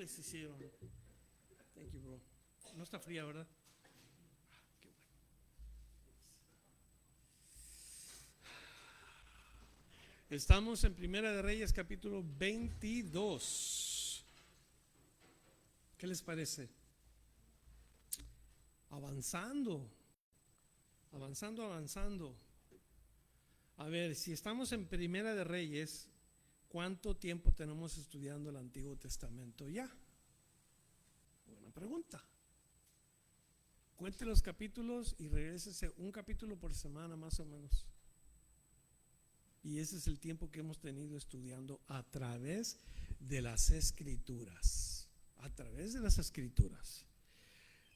deshicieron. Thank you, bro. No está fría, ¿verdad? Qué bueno. Estamos en Primera de Reyes, capítulo 22. ¿Qué les parece? Avanzando. A ver, si estamos en Primera de Reyes, ¿cuánto tiempo tenemos estudiando el Antiguo Testamento ya? Buena pregunta. Cuente los capítulos y regrésese un capítulo por semana más o menos. Y ese es el tiempo que hemos tenido estudiando a través de las Escrituras. A través de las Escrituras.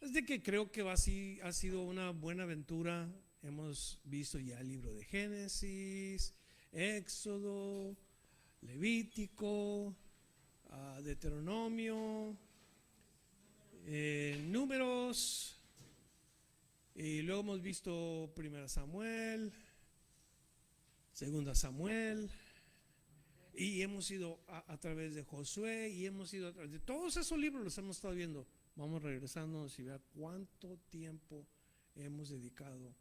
Es de que creo que ha sido una buena aventura. Hemos visto ya el libro de Génesis, Éxodo, Levítico, Deuteronomio, Números, y luego hemos visto 1 Samuel, 2 Samuel, y hemos ido a través de Josué, y hemos ido a través de todos esos libros, los hemos estado viendo. Vamos regresándonos y ver cuánto tiempo hemos dedicado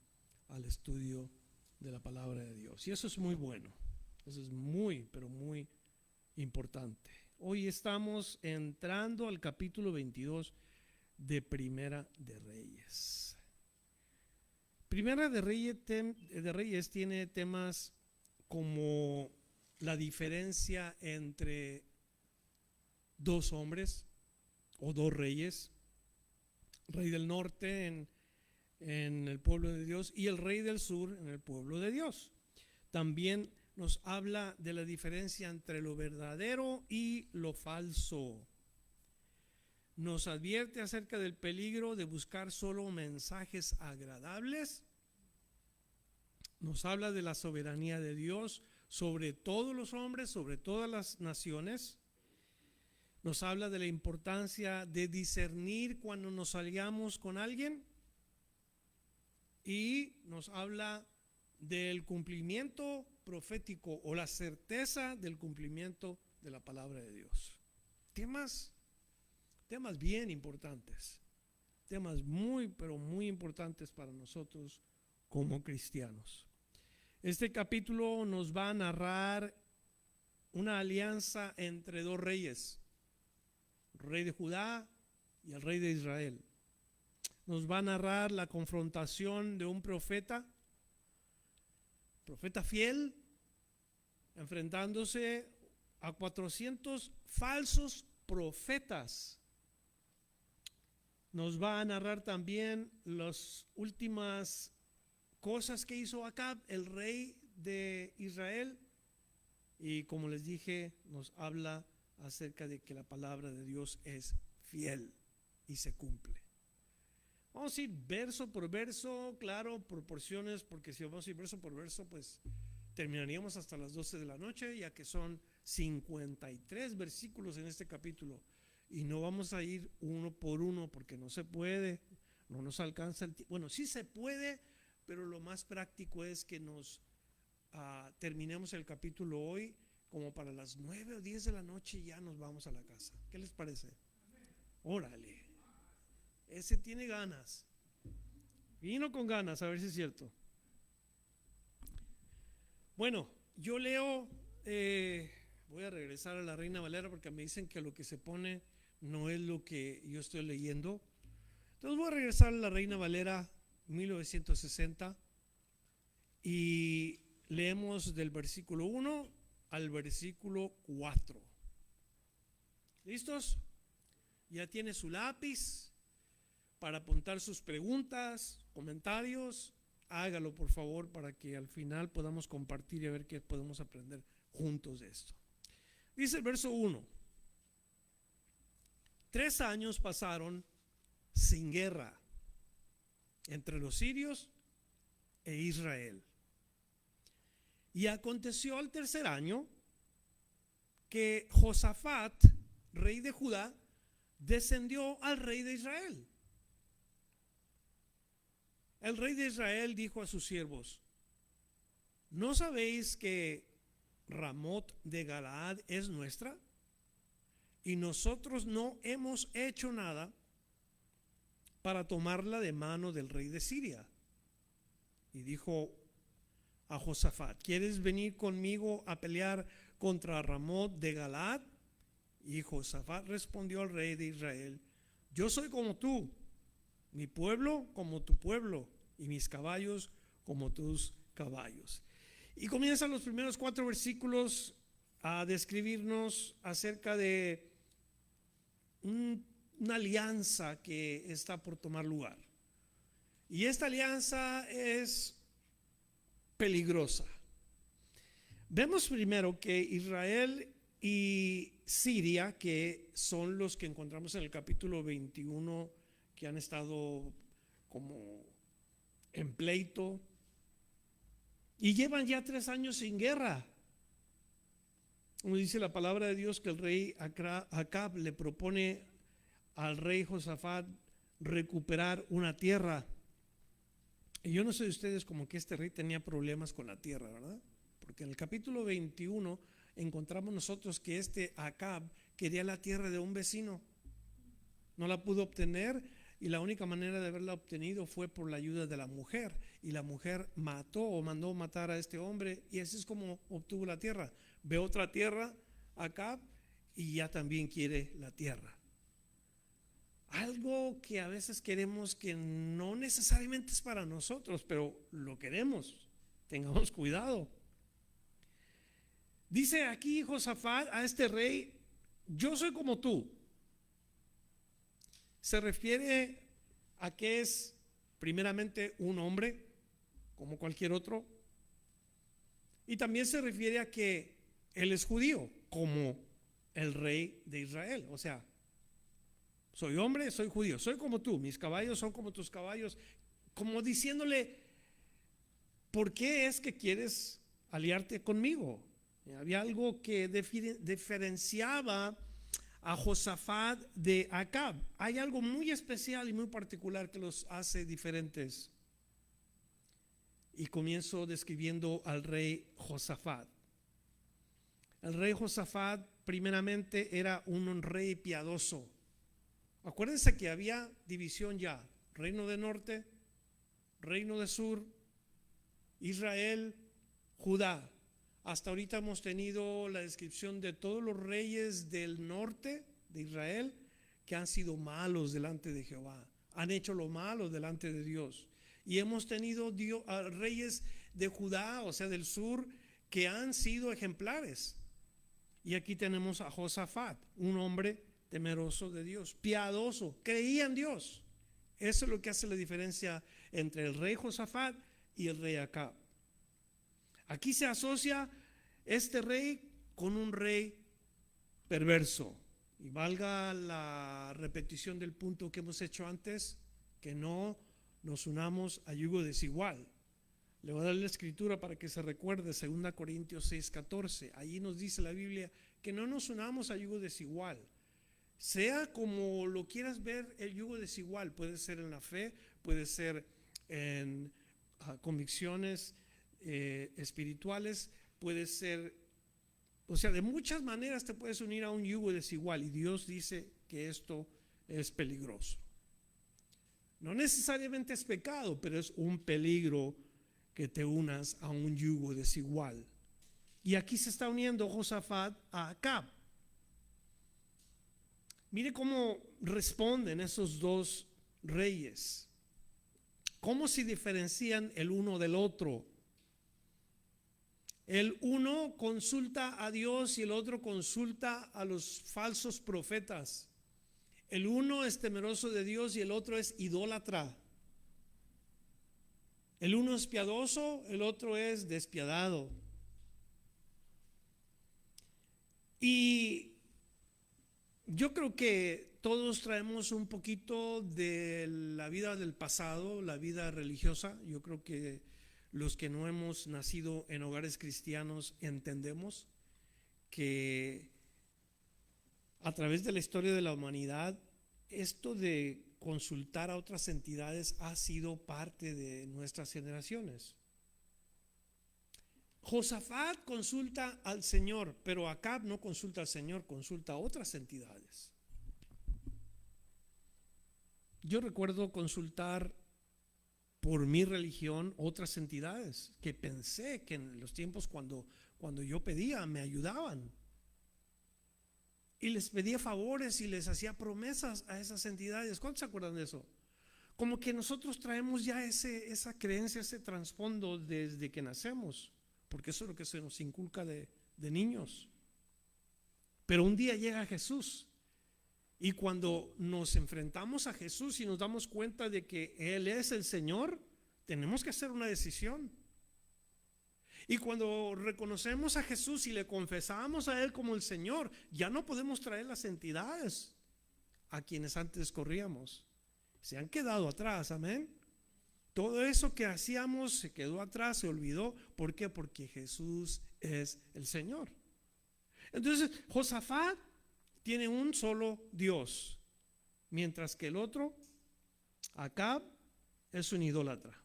al estudio de la palabra de Dios. Y eso es muy bueno. Eso es muy, pero muy importante. Hoy estamos entrando al capítulo 22 de Primera de Reyes. Primera de Reyes tiene temas como la diferencia entre dos hombres o dos reyes, rey del norte en el pueblo de Dios y el rey del sur en el pueblo de Dios. También nos habla de la diferencia entre lo verdadero y lo falso. Nos advierte acerca del peligro de buscar solo mensajes agradables. Nos habla de la soberanía de Dios sobre todos los hombres, sobre todas las naciones. Nos habla de la importancia de discernir cuando nos aliamos con alguien. Y nos habla del cumplimiento profético o la certeza del cumplimiento de la palabra de Dios. Temas bien importantes, temas muy, pero muy importantes para nosotros como cristianos. Este capítulo nos va a narrar una alianza entre dos reyes, el rey de Judá y el rey de Israel. Nos va a narrar la confrontación de un profeta fiel, enfrentándose a 400 falsos profetas. Nos va a narrar también las últimas cosas que hizo Acab, el rey de Israel, y como les dije, nos habla acerca de que la palabra de Dios es fiel y se cumple. Vamos a ir verso por verso, claro, proporciones, porque si vamos a ir verso por verso, pues terminaríamos hasta las 12 de la noche, ya que son 53 versículos en este capítulo. Y no vamos a ir uno por uno porque no se puede, no nos alcanza el tiempo. Bueno, sí se puede, pero lo más práctico es que nos terminemos el capítulo hoy, como para las 9 o 10 de la noche, y ya nos vamos a la casa. ¿Qué les parece? Órale. Ese tiene ganas. Vino con ganas, a ver si es cierto. Bueno, yo leo, voy a regresar a la Reina Valera porque me dicen que lo que se pone no es lo que yo estoy leyendo. Entonces voy a regresar a la Reina Valera 1960 y leemos del versículo 1 al versículo 4. ¿Listos? Ya tiene su lápiz para apuntar sus preguntas, comentarios. Hágalo por favor para que al final podamos compartir y a ver qué podemos aprender juntos de esto. Dice el verso 1: 3 años pasaron sin guerra entre los sirios e Israel. Y aconteció al tercer año que Josafat, rey de Judá, descendió al rey de Israel. El rey de Israel dijo a sus siervos: ¿no sabéis que Ramot de Galaad es nuestra y nosotros no hemos hecho nada para tomarla de mano del rey de Siria. Y dijo a Josafat: ¿quieres venir conmigo a pelear contra Ramot de Galaad? Y Josafat respondió al rey de Israel: yo soy como tú, mi pueblo como tu pueblo, y mis caballos como tus caballos. Y comienzan los primeros 4 versículos a describirnos acerca de una alianza que está por tomar lugar. Y esta alianza es peligrosa. Vemos primero que Israel y Siria, que son los que encontramos en el capítulo 21, que han estado como en pleito y llevan ya 3 años sin guerra. Como dice la palabra de Dios, que el rey Acab le propone al rey Josafat recuperar una tierra. Y yo no sé de ustedes, como que este rey tenía problemas con la tierra, ¿verdad? Porque en el capítulo 21 encontramos nosotros que este Acab quería la tierra de un vecino. No la pudo obtener, y la única manera de haberla obtenido fue por la ayuda de la mujer. Y la mujer mató o mandó matar a este hombre, y así es como obtuvo la tierra. Ve otra tierra, Acab, y ya también quiere la tierra. Algo que a veces queremos que no necesariamente es para nosotros, pero lo queremos. Tengamos cuidado. Dice aquí Josafat a este rey: yo soy como tú. Se refiere a que es primeramente un hombre como cualquier otro, y también se refiere a que él es judío como el rey de Israel. O sea, soy hombre, soy judío, soy como tú, mis caballos son como tus caballos, como diciéndole: ¿por qué es que quieres aliarte conmigo? Había algo que diferenciaba a Josafat de Acab. Hay algo muy especial y muy particular que los hace diferentes. Y comienzo describiendo al rey Josafat. El rey Josafat primeramente era un rey piadoso. Acuérdense que había división ya: reino de norte, reino de sur, Israel, Judá. Hasta ahorita hemos tenido la descripción de todos los reyes del norte de Israel que han sido malos delante de Jehová, han hecho lo malo delante de Dios. Y hemos tenido reyes de Judá, o sea del sur, que han sido ejemplares. Y aquí tenemos a Josafat, un hombre temeroso de Dios, piadoso, creía en Dios. Eso es lo que hace la diferencia entre el rey Josafat y el rey Acab. Aquí se asocia este rey con un rey perverso. Y valga la repetición del punto que hemos hecho antes, que no nos unamos a yugo desigual. Le voy a dar la escritura para que se recuerde, 2 Corintios 6:14. Allí nos dice la Biblia que no nos unamos a yugo desigual. Sea como lo quieras ver, el yugo desigual puede ser en la fe, puede ser en convicciones espirituales, puede ser, o sea, de muchas maneras te puedes unir a un yugo desigual, y Dios dice que esto es peligroso. No necesariamente es pecado, pero es un peligro que te unas a un yugo desigual. Y aquí se está uniendo Josafat a Acab. Mire cómo responden esos dos reyes, cómo se diferencian el uno del otro. El uno consulta a Dios y el otro consulta a los falsos profetas. El uno es temeroso de Dios y el otro es idólatra. El uno es piadoso, el otro es despiadado. Y yo creo que todos traemos un poquito de la vida del pasado, la vida religiosa. Yo creo que los que no hemos nacido en hogares cristianos entendemos que a través de la historia de la humanidad, esto de consultar a otras entidades ha sido parte de nuestras generaciones. Josafat consulta al Señor, pero Acab no consulta al Señor, consulta a otras entidades. Yo recuerdo consultar por mi religión otras entidades que pensé que en los tiempos cuando yo pedía me ayudaban. Y les pedía favores y les hacía promesas a esas entidades. ¿Cuántos se acuerdan de eso? Como que nosotros traemos ya esa creencia, ese trasfondo desde que nacemos, porque eso es lo que se nos inculca de niños. Pero un día llega Jesús, y cuando nos enfrentamos a Jesús y nos damos cuenta de que Él es el Señor, tenemos que hacer una decisión. Y cuando reconocemos a Jesús y le confesamos a Él como el Señor, ya no podemos traer las entidades a quienes antes corríamos. Se han quedado atrás, amén. Todo eso que hacíamos se quedó atrás, se olvidó. ¿Por qué? Porque Jesús es el Señor. Entonces, Josafat tiene un solo Dios, mientras que el otro, Acab, es un idólatra.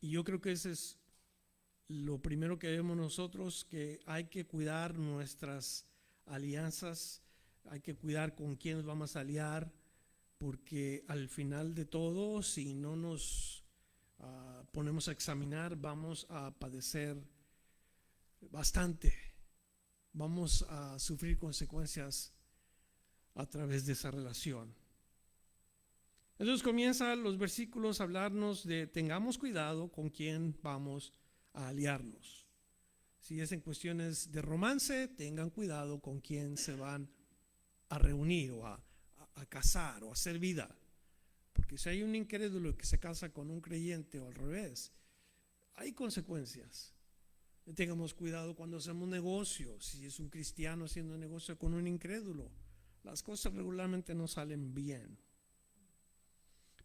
Y yo creo que ese es lo primero que vemos nosotros, que hay que cuidar nuestras alianzas, hay que cuidar con quién nos vamos a aliar, porque al final de todo, si no nos ponemos a examinar, vamos a padecer bastante, vamos a sufrir consecuencias a través de esa relación. Entonces comienzan los versículos a hablarnos de tengamos cuidado con quién vamos a aliarnos. Si es en cuestiones de romance, tengan cuidado con quién se van a reunir o a casar o a hacer vida. Porque si hay un incrédulo que se casa con un creyente o al revés, hay consecuencias. Tengamos cuidado cuando hacemos negocios. Si es un cristiano haciendo negocio con un incrédulo, las cosas regularmente no salen bien.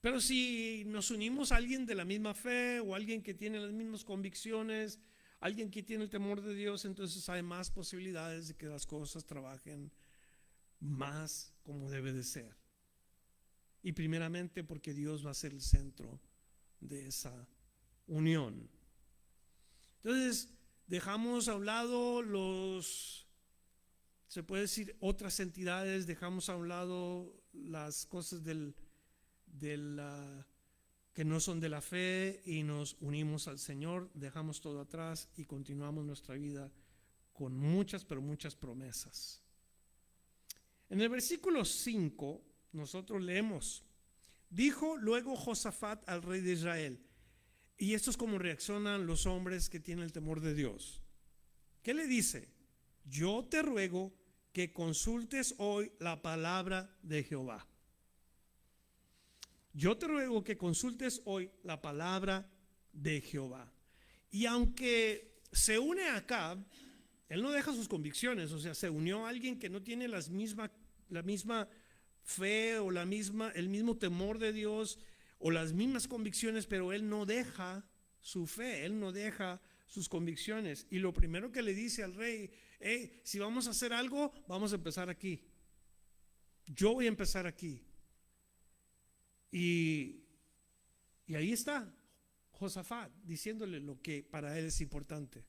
Pero si nos unimos a alguien de la misma fe o alguien que tiene las mismas convicciones, alguien que tiene el temor de Dios, entonces hay más posibilidades de que las cosas trabajen más como debe de ser. Y primeramente porque Dios va a ser el centro de esa unión. Entonces, dejamos a un lado se puede decir, otras entidades, dejamos a un lado las cosas que no son de la fe y nos unimos al Señor, dejamos todo atrás y continuamos nuestra vida con muchas, pero muchas promesas. En el versículo 5 nosotros leemos: dijo luego Josafat al rey de Israel. Y esto es como reaccionan los hombres que tienen el temor de Dios. ¿Qué le dice? Yo te ruego que consultes hoy la palabra de Jehová. Yo te ruego que consultes hoy la palabra de Jehová. Y aunque se une a Acab, él no deja sus convicciones. O sea, se unió a alguien que no tiene la misma fe o el mismo temor de Dios o las mismas convicciones, pero él no deja su fe, él no deja sus convicciones. Y lo primero que le dice al rey: si vamos a hacer algo, vamos a empezar aquí. Yo voy a empezar aquí. Y ahí está Josafat diciéndole lo que para él es importante.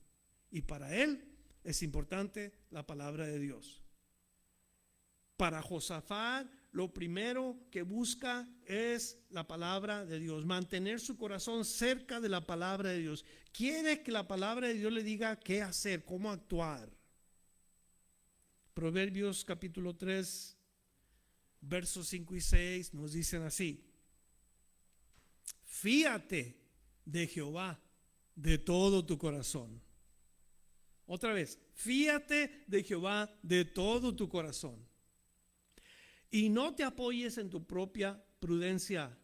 Y para él es importante la palabra de Dios. Para Josafat, lo primero que busca es la palabra de Dios, mantener su corazón cerca de la palabra de Dios. Quiere que la palabra de Dios le diga qué hacer, cómo actuar. Proverbios capítulo 3, versos 5 y 6 nos dicen así: fíate de Jehová de todo tu corazón. Otra vez, fíate de Jehová de todo tu corazón. Y no te apoyes en tu propia prudencia.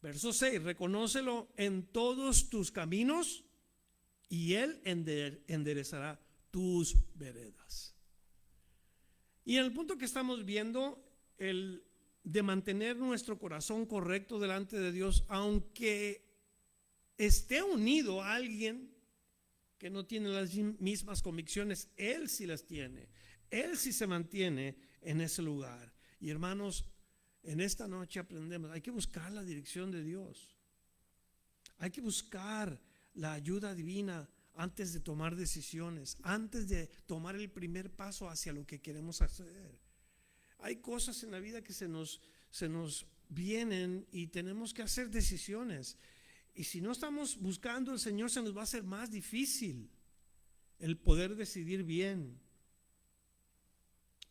Verso 6, reconócelo en todos tus caminos y Él enderezará tus veredas. Y en el punto que estamos viendo, el de mantener nuestro corazón correcto delante de Dios, aunque esté unido a alguien que no tiene las mismas convicciones, Él sí las tiene. Él sí se mantiene en ese lugar. Y hermanos, en esta noche aprendemos, hay que buscar la dirección de Dios. Hay que buscar la ayuda divina antes de tomar decisiones, antes de tomar el primer paso hacia lo que queremos hacer. Hay cosas en la vida que se nos vienen y tenemos que hacer decisiones. Y si no estamos buscando al Señor, se nos va a hacer más difícil el poder decidir bien.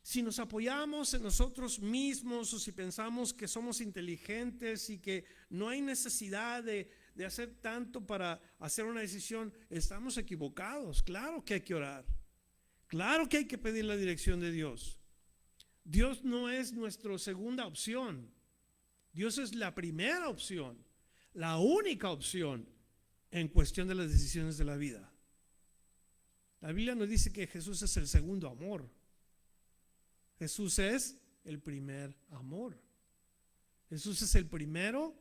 Si nos apoyamos en nosotros mismos o si pensamos que somos inteligentes y que no hay necesidad de hacer tanto para hacer una decisión, estamos equivocados. Claro que hay que orar. Claro que hay que pedir la dirección de Dios. Dios no es nuestra segunda opción. Dios es la primera opción, la única opción en cuestión de las decisiones de la vida. La Biblia nos dice que Jesús es el segundo amor. Jesús es el primer amor. Jesús es el primero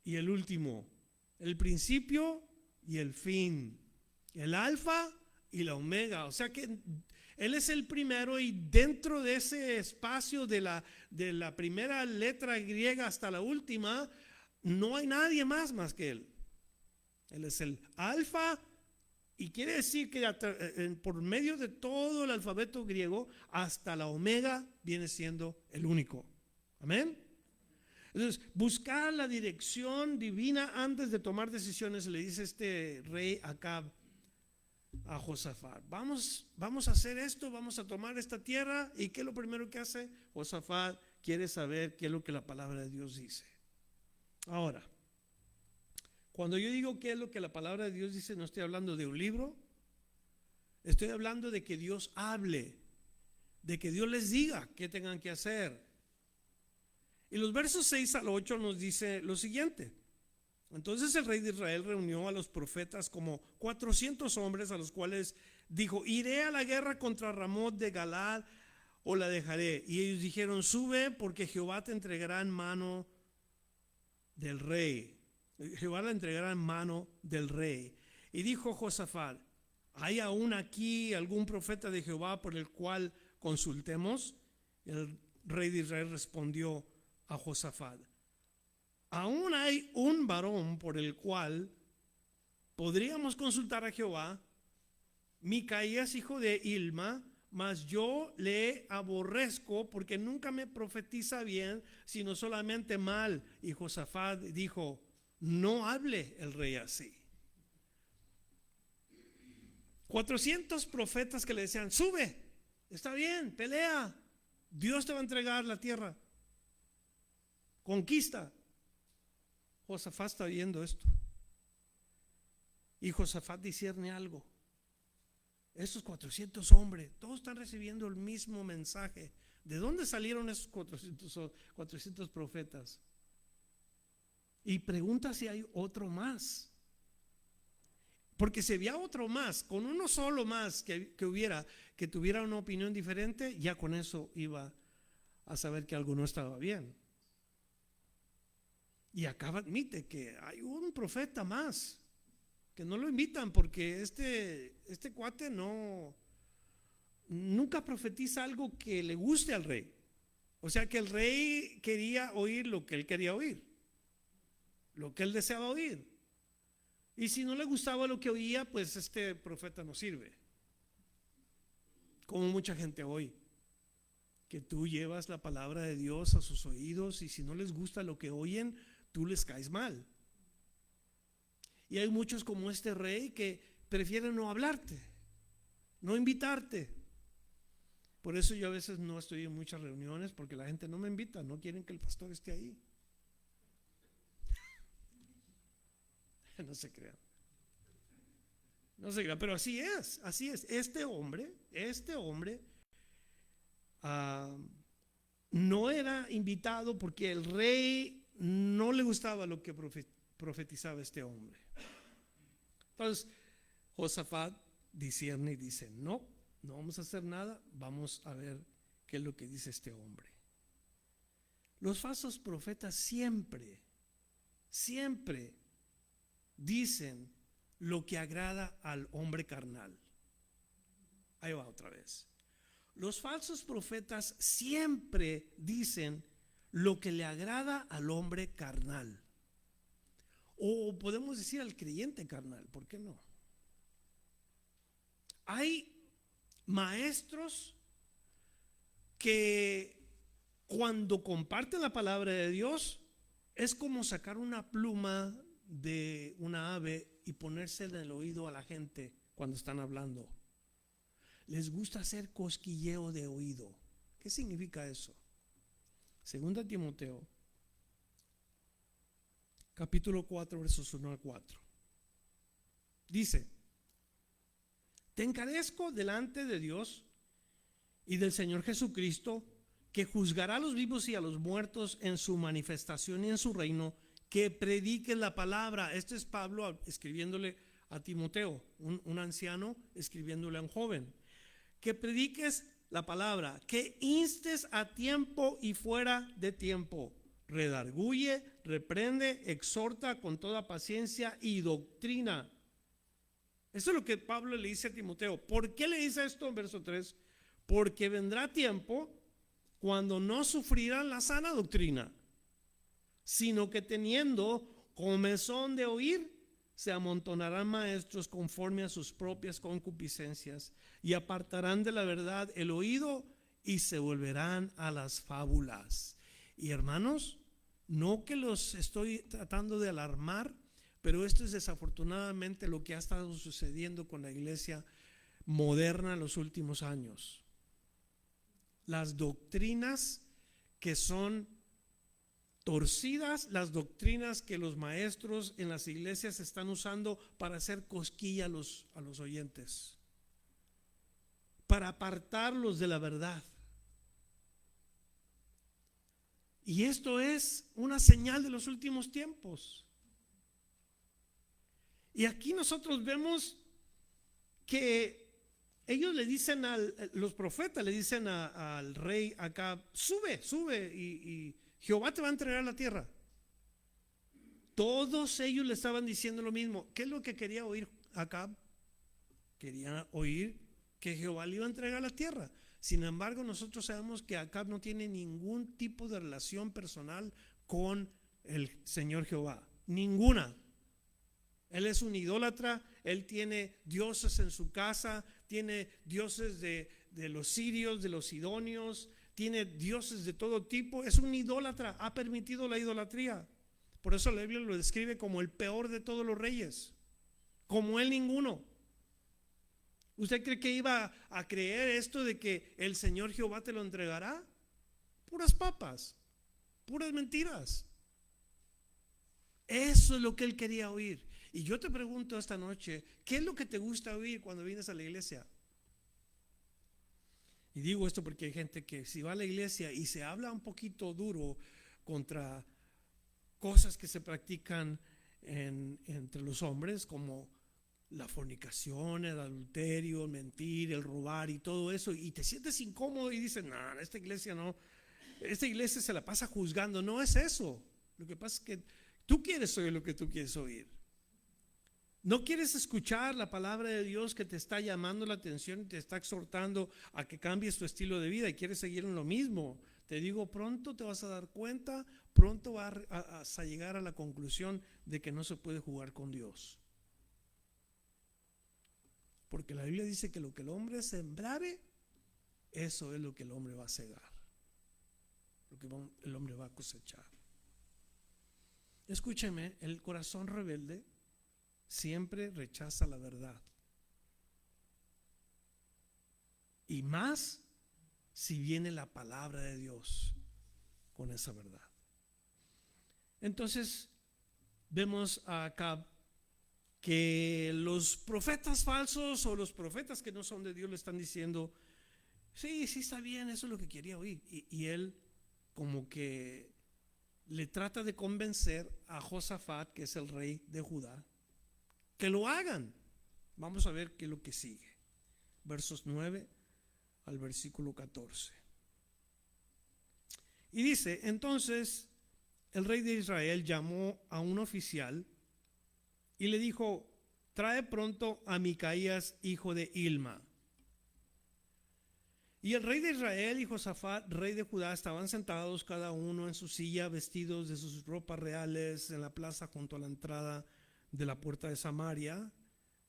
y el último, el principio y el fin, el alfa y la omega. O sea que Él es el primero, y dentro de ese espacio de la primera letra griega hasta la última, no hay nadie más que Él. Él es el alfa. Y quiere decir que por medio de todo el alfabeto griego, hasta la omega viene siendo el único. Amén. Entonces, buscar la dirección divina antes de tomar decisiones, le dice este rey Acab a Josafat: vamos a hacer esto, vamos a tomar esta tierra. ¿Y qué es lo primero que hace? Josafat quiere saber qué es lo que la palabra de Dios dice. Ahora, cuando yo digo qué es lo que la palabra de Dios dice, no estoy hablando de un libro, estoy hablando de que Dios hable, de que Dios les diga qué tengan que hacer. Y los versos 6 al 8 nos dice lo siguiente: entonces el rey de Israel reunió a los profetas, como 400 hombres, a los cuales dijo: iré a la guerra contra Ramot de Galaad, o la dejaré. Y ellos dijeron: sube, porque Jehová te entregará en mano del rey. Jehová la entregará en mano del rey. Y dijo Josafat: ¿hay aún aquí algún profeta de Jehová por el cual consultemos? El rey de Israel respondió a Josafat: aún hay un varón por el cual podríamos consultar a Jehová, Micaías, hijo de Ilma, mas yo le aborrezco, porque nunca me profetiza bien, sino solamente mal. Y Josafat dijo: no hable el rey así. 400 profetas que le decían: sube, está bien, pelea, Dios te va a entregar la tierra, conquista. Josafat está viendo esto, y Josafat discierne algo. Esos 400 hombres, todos están recibiendo el mismo mensaje. ¿De dónde salieron esos 400 profetas? Y pregunta si hay otro más. Porque si había otro más, con uno solo más que tuviera una opinión diferente, ya con eso iba a saber que algo no estaba bien. Y acá admite que hay un profeta más, que no lo invitan porque este cuate nunca profetiza algo que le guste al rey. O sea que el rey quería oír lo que él quería oír, lo que él deseaba oír. Y si no le gustaba lo que oía, pues este profeta no sirve. Como mucha gente hoy, que tú llevas la palabra de Dios a sus oídos, y si no les gusta lo que oyen, tú les caes mal. Y hay muchos como este rey que prefieren no hablarte, no invitarte. Por eso yo a veces no estoy en muchas reuniones, porque la gente no me invita, no quieren que el pastor esté ahí. No se crean. No se crean, pero así es. Este hombre no era invitado porque el rey no le gustaba lo que profetizaba este hombre. Entonces Josafat discierne y dice: no vamos a hacer nada, vamos a ver qué es lo que dice este hombre. Los falsos profetas siempre dicen lo que agrada al hombre carnal. Ahí va otra vez. Los falsos profetas siempre dicen lo que le agrada al hombre carnal. O podemos decir al creyente carnal, ¿por qué no? Hay maestros que cuando comparten la palabra de Dios es como sacar una pluma de una ave y ponérsela en el oído a la gente cuando están hablando. Les gusta hacer cosquilleo de oído. ¿Qué significa eso? Segunda Timoteo, capítulo 4, versos 1 al 4. Dice: te encarezco delante de Dios y del Señor Jesucristo, que juzgará a los vivos y a los muertos en su manifestación y en su reino, que prediques la palabra. Este es Pablo escribiéndole a Timoteo, un anciano escribiéndole a un joven. Que prediques la palabra, que instes a tiempo y fuera de tiempo, redarguye, reprende, exhorta con toda paciencia y doctrina. Eso es lo que Pablo le dice a Timoteo. ¿Por qué le dice esto en verso 3? Porque vendrá tiempo cuando no sufrirán la sana doctrina, sino que teniendo comezón de oír, se amontonarán maestros conforme a sus propias concupiscencias y apartarán de la verdad el oído y se volverán a las fábulas. Y hermanos, no que los estoy tratando de alarmar, pero esto es desafortunadamente lo que ha estado sucediendo con la iglesia moderna en los últimos años. Las doctrinas que son torcidas, las doctrinas que los maestros en las iglesias están usando para hacer cosquilla a los oyentes, para apartarlos de la verdad. Y esto es una señal de los últimos tiempos. Y aquí nosotros vemos que ellos le dicen los profetas le dicen al rey Acab: sube y Jehová te va a entregar la tierra. Todos ellos le estaban diciendo lo mismo. ¿Qué es lo que quería oír Acab? Quería oír que Jehová le iba a entregar la tierra. Sin embargo, nosotros sabemos que Acab no tiene ningún tipo de relación personal con el Señor Jehová. Ninguna. Él es un idólatra, él tiene dioses en su casa, tiene dioses de los sirios, de los sidonios, tiene dioses de todo tipo. Es un idólatra, ha permitido la idolatría. Por eso la Biblia lo describe como el peor de todos los reyes, como él ninguno. ¿Usted cree que iba a creer esto de que el Señor Jehová te lo entregará? Puras papas, puras mentiras. Eso es lo que él quería oír. Y yo te pregunto esta noche, ¿qué es lo que te gusta oír cuando vienes a la iglesia? Y digo esto porque hay gente que si va a la iglesia y se habla un poquito duro contra cosas que se practican entre los hombres, como la fornicación, el adulterio, el mentir, el robar y todo eso, y te sientes incómodo y dices: no, esta iglesia no, esta iglesia se la pasa juzgando. No es eso. Lo que pasa es que tú quieres oír lo que tú quieres oír. No quieres escuchar la palabra de Dios que te está llamando la atención y te está exhortando a que cambies tu estilo de vida y quieres seguir en lo mismo. Te digo, pronto te vas a dar cuenta, pronto vas a llegar a la conclusión de que no se puede jugar con Dios. Porque la Biblia dice que lo que el hombre sembrare, eso es lo que el hombre va a segar, lo que el hombre va a cosechar. Escúcheme, el corazón rebelde siempre rechaza la verdad, y más si viene la palabra de Dios con esa verdad. Entonces vemos acá que los profetas falsos o los profetas que no son de Dios le están diciendo: sí está bien, eso es lo que quería oír. Y él como que le trata de convencer a Josafat, que es el rey de Judá, que lo hagan. Vamos a ver qué es lo que sigue. Versos 9 al versículo 14. Y dice: entonces el rey de Israel llamó a un oficial y le dijo: trae pronto a Micaías, hijo de Ilma. Y el rey de Israel y Josafat, rey de Judá, estaban sentados cada uno en su silla, vestidos de sus ropas reales, en la plaza junto a la entrada de la puerta de Samaria,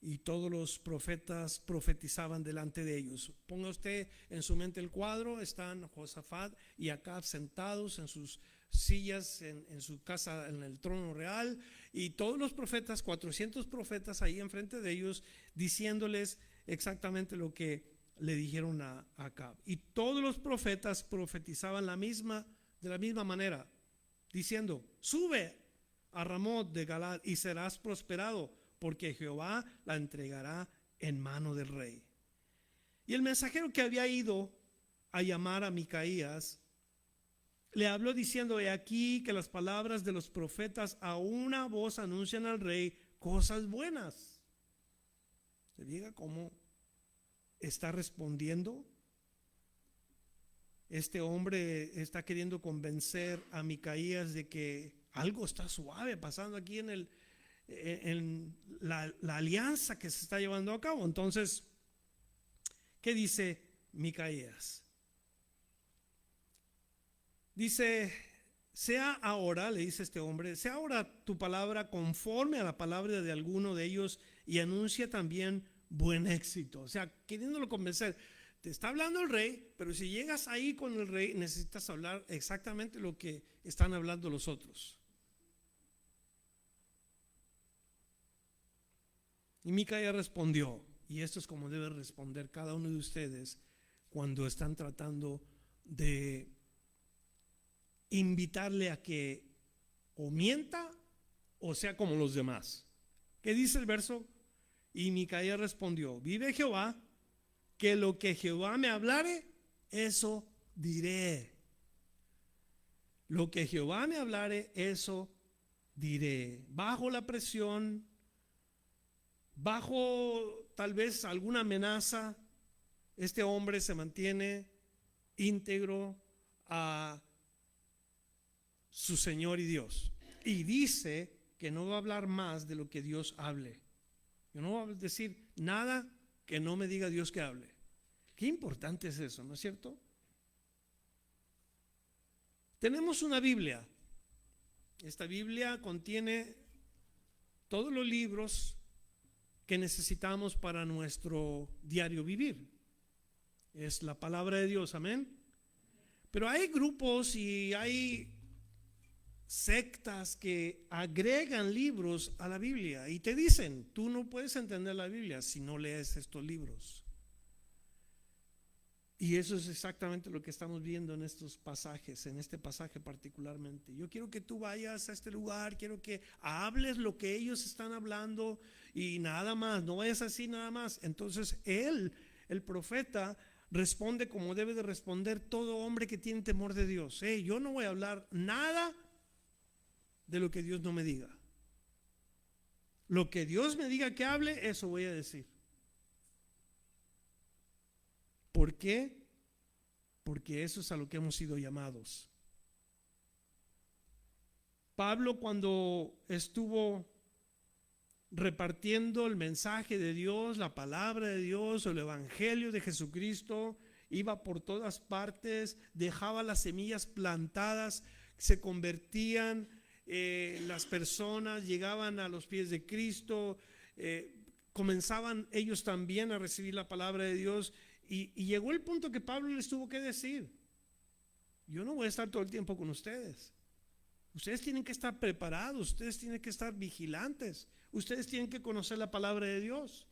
y todos los profetas profetizaban delante de ellos. Ponga usted en su mente el cuadro. Están Josafat y Acab sentados en sus sillas en su casa, en el trono real, y todos los profetas, 400 profetas ahí enfrente de ellos, diciéndoles exactamente lo que le dijeron a Acab. Y todos los profetas profetizaban de la misma manera, diciendo: sube a Ramot de Galad y serás prosperado, porque Jehová la entregará en mano del rey. Y el mensajero que había ido a llamar a Micaías le habló diciendo: he aquí que las palabras de los profetas a una voz anuncian al rey cosas buenas. ¿Se fija cómo está respondiendo? Este hombre está queriendo convencer a Micaías de que algo está suave pasando aquí en la alianza que se está llevando a cabo. Entonces, ¿qué dice Micaías? Dice: sea ahora, le dice este hombre, sea ahora tu palabra conforme a la palabra de alguno de ellos, y anuncia también buen éxito. O sea, queriéndolo convencer. Te está hablando el rey, pero si llegas ahí con el rey, necesitas hablar exactamente lo que están hablando los otros. Y Micaías respondió, y esto es como debe responder cada uno de ustedes cuando están tratando de invitarle a que o mienta o sea como los demás. ¿Qué dice el verso? Y Micaías respondió: vive Jehová, que lo que Jehová me hablare, eso diré. Lo que Jehová me hablare, eso diré. Bajo la presión, bajo tal vez alguna amenaza, este hombre se mantiene íntegro a su Señor y Dios, y dice que no va a hablar más de lo que Dios hable. Yo no voy a decir nada que no me diga Dios que hable. Qué importante es eso, ¿no es cierto? Tenemos una Biblia. Esta Biblia contiene todos los libros que necesitamos para nuestro diario vivir. Es la palabra de Dios, amén. Pero hay grupos y hay sectas que agregan libros a la Biblia y te dicen: tú no puedes entender la Biblia si no lees estos libros. Y eso es exactamente lo que estamos viendo en estos pasajes, en este pasaje particularmente. Yo quiero que tú vayas a este lugar, quiero que hables lo que ellos están hablando y nada más, no vayas así nada más. Entonces él, el profeta, responde como debe de responder todo hombre que tiene temor de Dios. Yo no voy a hablar nada de lo que Dios no me diga. Lo que Dios me diga que hable, eso voy a decir. ¿Por qué? Porque eso es a lo que hemos sido llamados. Pablo, cuando estuvo repartiendo el mensaje de Dios, la palabra de Dios, el evangelio de Jesucristo, iba por todas partes, dejaba las semillas plantadas, se convertían las personas, llegaban a los pies de Cristo, comenzaban ellos también a recibir la palabra de Dios, y llegó el punto que Pablo les tuvo que decir: yo no voy a estar todo el tiempo con ustedes. Ustedes tienen que estar preparados, ustedes tienen que estar vigilantes, ustedes tienen que conocer la palabra de Dios.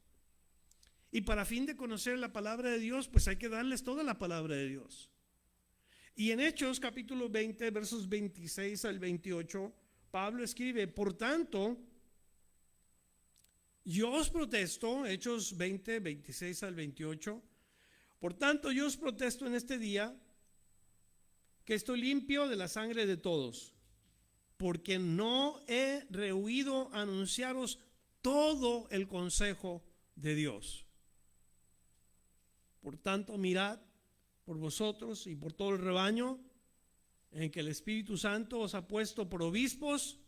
Y para fin de conocer la palabra de Dios, pues hay que darles toda la palabra de Dios. Y en Hechos capítulo 20, versos 26 al 28, Pablo escribe: por tanto, yo os protesto, Hechos 20, 26 al 28, por tanto yo os protesto en este día que estoy limpio de la sangre de todos, porque no he rehuido anunciaros todo el consejo de Dios. Por tanto, mirad por vosotros y por todo el rebaño en que el Espíritu Santo os ha puesto por obispos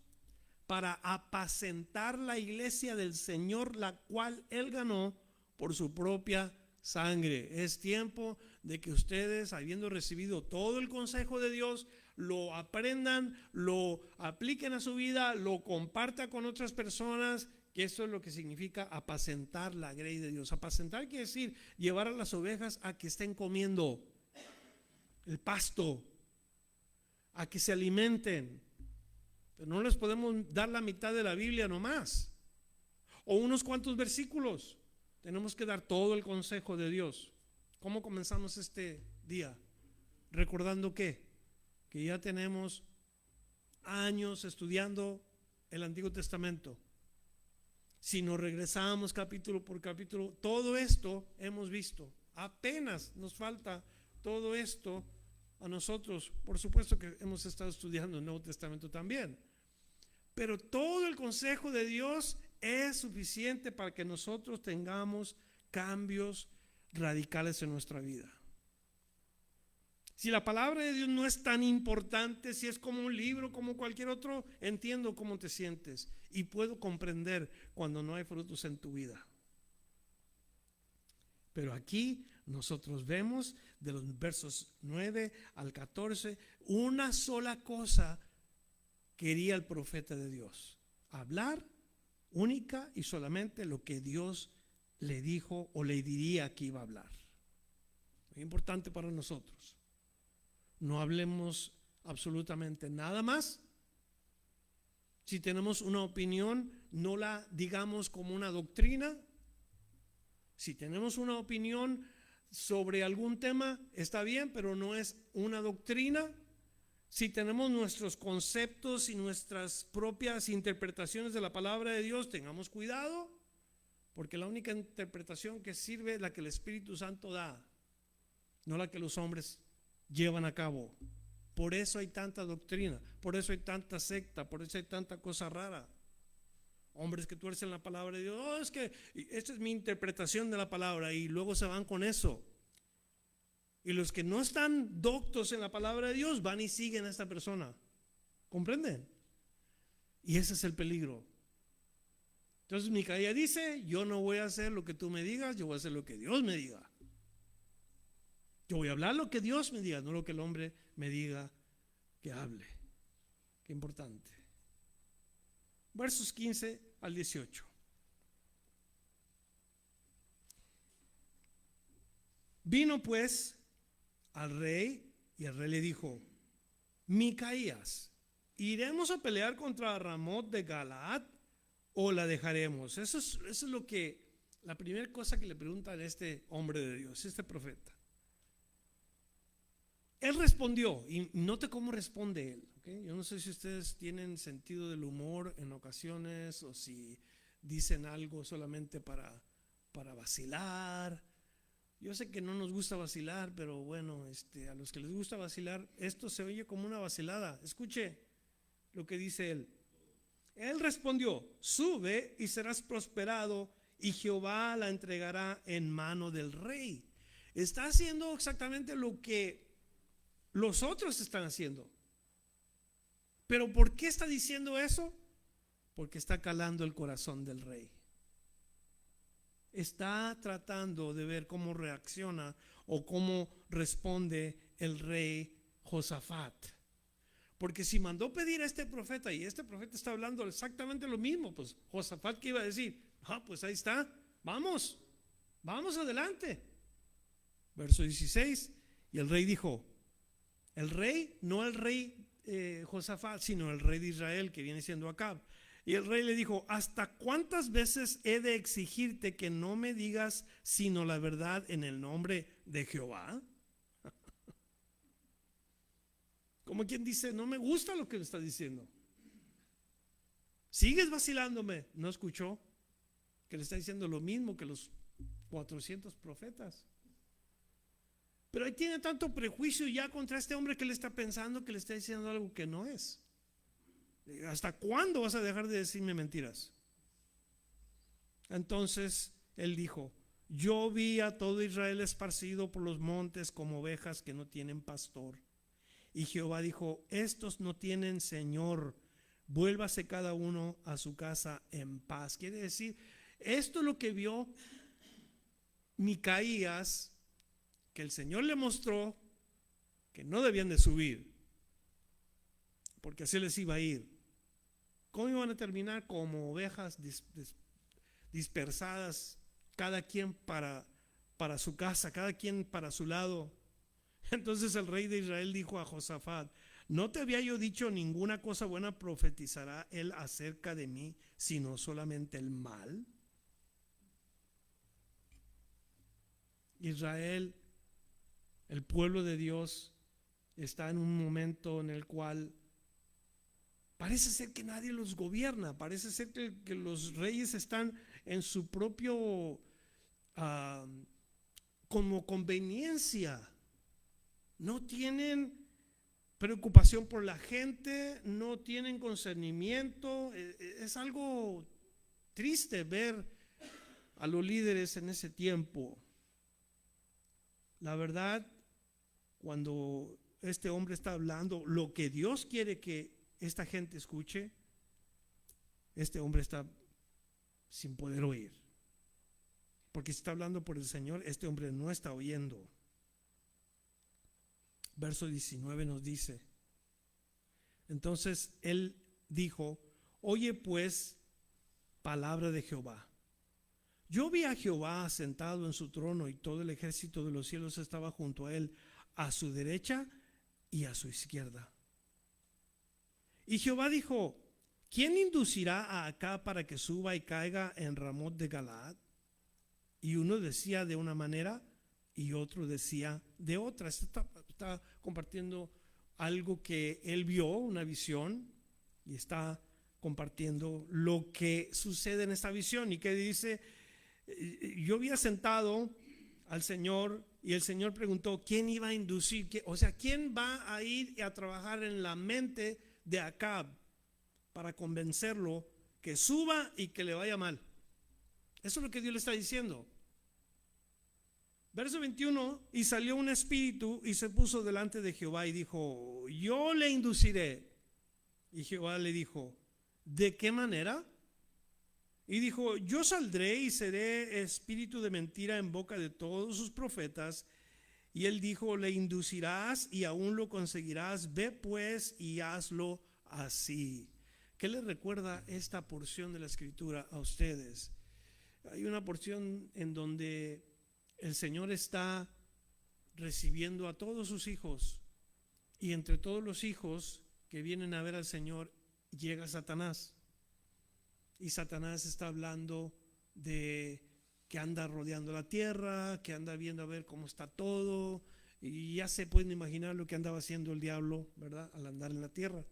para apacentar la iglesia del Señor, la cual Él ganó por su propia sangre. Es tiempo de que ustedes, habiendo recibido todo el consejo de Dios, lo aprendan, lo apliquen a su vida, lo compartan con otras personas, que eso es lo que significa apacentar la grey de Dios. Apacentar quiere decir llevar a las ovejas a que estén comiendo el pasto, a que se alimenten. Pero no les podemos dar la mitad de la Biblia nomás, o unos cuantos versículos. Tenemos que dar todo el consejo de Dios. ¿Cómo comenzamos este día? Recordando que ya tenemos años estudiando el Antiguo Testamento. Si nos regresamos capítulo por capítulo, todo esto hemos visto. Apenas nos falta todo esto a nosotros. Por supuesto que hemos estado estudiando el Nuevo Testamento también. Pero todo el consejo de Dios es suficiente para que nosotros tengamos cambios radicales en nuestra vida. Si la palabra de Dios no es tan importante, si es como un libro, como cualquier otro, entiendo cómo te sientes y puedo comprender cuando no hay frutos en tu vida. Pero aquí nosotros vemos de los versos 9 al 14, una sola cosa quería el profeta de Dios: hablar única y solamente lo que Dios le dijo o le diría que iba a hablar. Muy importante para nosotros. No hablemos absolutamente nada más. Si tenemos una opinión, no la digamos como una doctrina. Si tenemos una opinión sobre algún tema, está bien, pero no es una doctrina. Si tenemos nuestros conceptos y nuestras propias interpretaciones de la palabra de Dios, tengamos cuidado, porque la única interpretación que sirve es la que el Espíritu Santo da, no la que los hombres llevan a cabo. Por eso hay tanta doctrina, por eso hay tanta secta, por eso hay tanta cosa rara. Hombres que tuercen la palabra de Dios. Oh, es que esta es mi interpretación de la palabra, y luego se van con eso. Y los que no están doctos en la palabra de Dios van y siguen a esta persona. ¿Comprenden? Y ese es el peligro. Entonces Micaía dice: yo no voy a hacer lo que tú me digas, yo voy a hacer lo que Dios me diga. Yo voy a hablar lo que Dios me diga, no lo que el hombre me diga que hable. Qué importante. Versos 15 al 18. Vino pues al rey, y el rey le dijo: Micaías, ¿iremos a pelear contra Ramot de Galaad o la dejaremos? Eso es lo que, la primera cosa que le preguntan a este hombre de Dios, este profeta. Él respondió, y note cómo responde él, ¿okay? Yo no sé si ustedes tienen sentido del humor en ocasiones, o si dicen algo solamente para vacilar. Yo sé que no nos gusta vacilar, pero bueno, a los que les gusta vacilar, esto se oye como una vacilada. Escuche lo que dice él. Él respondió: sube y serás prosperado, y Jehová la entregará en mano del rey. Está haciendo exactamente lo que los otros están haciendo. ¿Pero por qué está diciendo eso? Porque está calando el corazón del rey. Está tratando de ver cómo reacciona o cómo responde el rey Josafat. Porque si mandó pedir a este profeta y este profeta está hablando exactamente lo mismo, pues Josafat, ¿qué iba a decir? Pues ahí está, vamos adelante. Verso 16, y el rey dijo, el rey, no el rey Josafat, sino el rey de Israel, que viene siendo Acab. Y el rey le dijo: ¿hasta cuántas veces he de exigirte que no me digas sino la verdad en el nombre de Jehová? Como quien dice: no me gusta lo que me estás diciendo. Sigues vacilándome. ¿No escuchó que le está diciendo lo mismo que los 400 profetas? Pero ahí tiene tanto prejuicio ya contra este hombre que le está pensando que le está diciendo algo que no es. ¿Hasta cuándo vas a dejar de decirme mentiras? Entonces él dijo: yo vi a todo Israel esparcido por los montes como ovejas que no tienen pastor. Y Jehová dijo: estos no tienen señor, vuélvase cada uno a su casa en paz. Quiere decir, esto es lo que vio Micaías que el Señor le mostró que no debían de subir, porque así les iba a ir. ¿Cómo iban a terminar? Como ovejas dispersadas, cada quien para su casa, cada quien para su lado. Entonces el rey de Israel dijo a Josafat: ¿no te había yo dicho ninguna cosa buena profetizará él acerca de mí, sino solamente el mal? Israel, el pueblo de Dios, está en un momento en el cual parece ser que nadie los gobierna, parece ser que los reyes están en su propio como conveniencia. No tienen preocupación por la gente, no tienen concernimiento. Es algo triste ver a los líderes en ese tiempo. La verdad, cuando este hombre está hablando lo que Dios quiere que esta gente escuche, este hombre está sin poder oír. Porque si está hablando por el Señor, este hombre no está oyendo. Verso 19 nos dice: entonces él dijo: oye pues palabra de Jehová. Yo vi a Jehová sentado en su trono, y todo el ejército de los cielos estaba junto a él, a su derecha y a su izquierda. Y Jehová dijo: ¿quién inducirá a Acab para que suba y caiga en Ramot de Galaad? Y uno decía de una manera y otro decía de otra. Está compartiendo algo que él vio, una visión, y está compartiendo lo que sucede en esta visión. Y que dice: yo había sentado al Señor, y el Señor preguntó: ¿quién iba a inducir? O sea, ¿quién va a ir a trabajar en la mente de Acab para convencerlo que suba y que le vaya mal? Eso es lo que Dios le está diciendo. Verso 21: y salió un espíritu y se puso delante de Jehová y dijo: yo le induciré. Y Jehová le dijo: ¿de qué manera? Y dijo: yo saldré y seré espíritu de mentira en boca de todos sus profetas. Y él dijo: le inducirás y aún lo conseguirás. Ve pues y hazlo así. ¿Qué les recuerda esta porción de la escritura a ustedes? Hay una porción en donde el Señor está recibiendo a todos sus hijos, y entre todos los hijos que vienen a ver al Señor llega Satanás. Y Satanás está hablando de que anda rodeando la tierra, que anda viendo a ver cómo está todo, y ya se pueden imaginar lo que andaba haciendo el diablo, ¿verdad? Al andar en la tierra,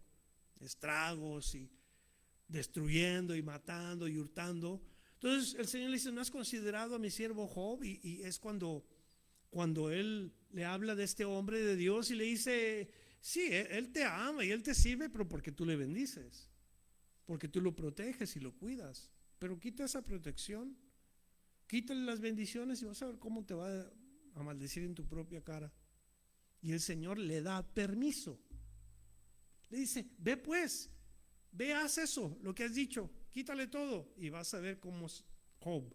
estragos y destruyendo y matando y hurtando. Entonces el Señor le dice: ¿no has considerado a mi siervo Job? Y es cuando él le habla de este hombre de Dios y le dice: sí, él te ama y él te sirve, pero porque tú le bendices, porque tú lo proteges y lo cuidas. Pero quita esa protección, quítale las bendiciones, y vas a ver cómo te va a maldecir en tu propia cara. Y el Señor le da permiso, le dice: ve pues, ve, haz eso, lo que has dicho, quítale todo, y vas a ver cómo es Job,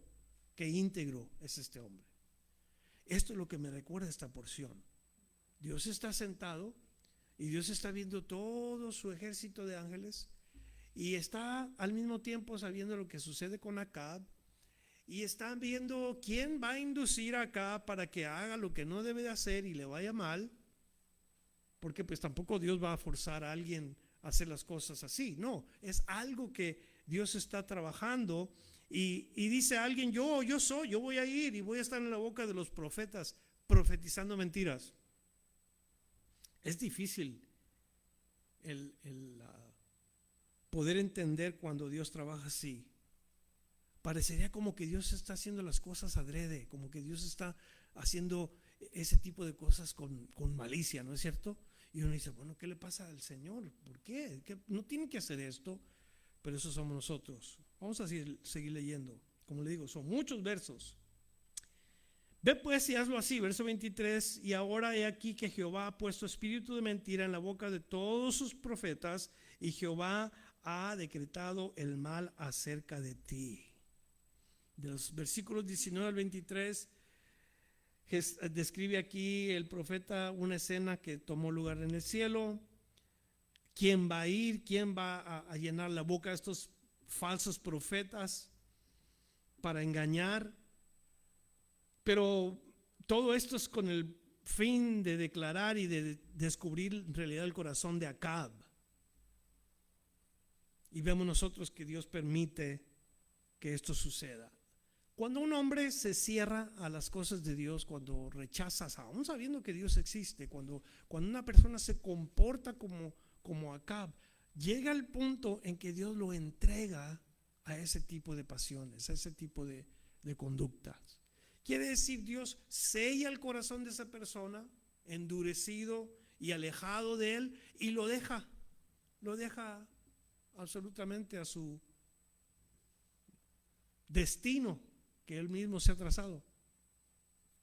qué íntegro es este hombre. Esto es lo que me recuerda esta porción. Dios está sentado y Dios está viendo todo su ejército de ángeles, y está al mismo tiempo sabiendo lo que sucede con Acab, y están viendo quién va a inducir a Acab para que haga lo que no debe de hacer y le vaya mal, porque pues tampoco Dios va a forzar a alguien a hacer las cosas así. No, es algo que Dios está trabajando, y dice alguien: yo voy a ir y voy a estar en la boca de los profetas profetizando mentiras. Es difícil el poder entender cuando Dios trabaja así. Parecería como que Dios está haciendo las cosas adrede, como que Dios está haciendo ese tipo de cosas con malicia, ¿no es cierto? Y uno dice: bueno, ¿qué le pasa al Señor? ¿Por qué? No tiene que hacer esto. Pero eso somos nosotros. Vamos a seguir leyendo. Como le digo, son muchos versos. Ve pues y hazlo así. Verso 23: y ahora he aquí que Jehová ha puesto espíritu de mentira en la boca de todos sus profetas, y Jehová ha decretado el mal acerca de ti. De los versículos 19 al 23 Describe aquí el profeta una escena que tomó lugar en el cielo. ¿Quién va a ir? ¿Quién va a llenar la boca de estos falsos profetas para engañar? Pero todo esto es con el fin de declarar y de descubrir en realidad el corazón de Acab. Y vemos nosotros que Dios permite que esto suceda. Cuando un hombre se cierra a las cosas de Dios, cuando rechazas, aún sabiendo que Dios existe, cuando una persona se comporta como Acab, llega al punto en que Dios lo entrega a ese tipo de pasiones, a ese tipo de conductas. Quiere decir, Dios sella el corazón de esa persona, endurecido y alejado de Él, y lo deja absolutamente a su destino que Él mismo se ha trazado.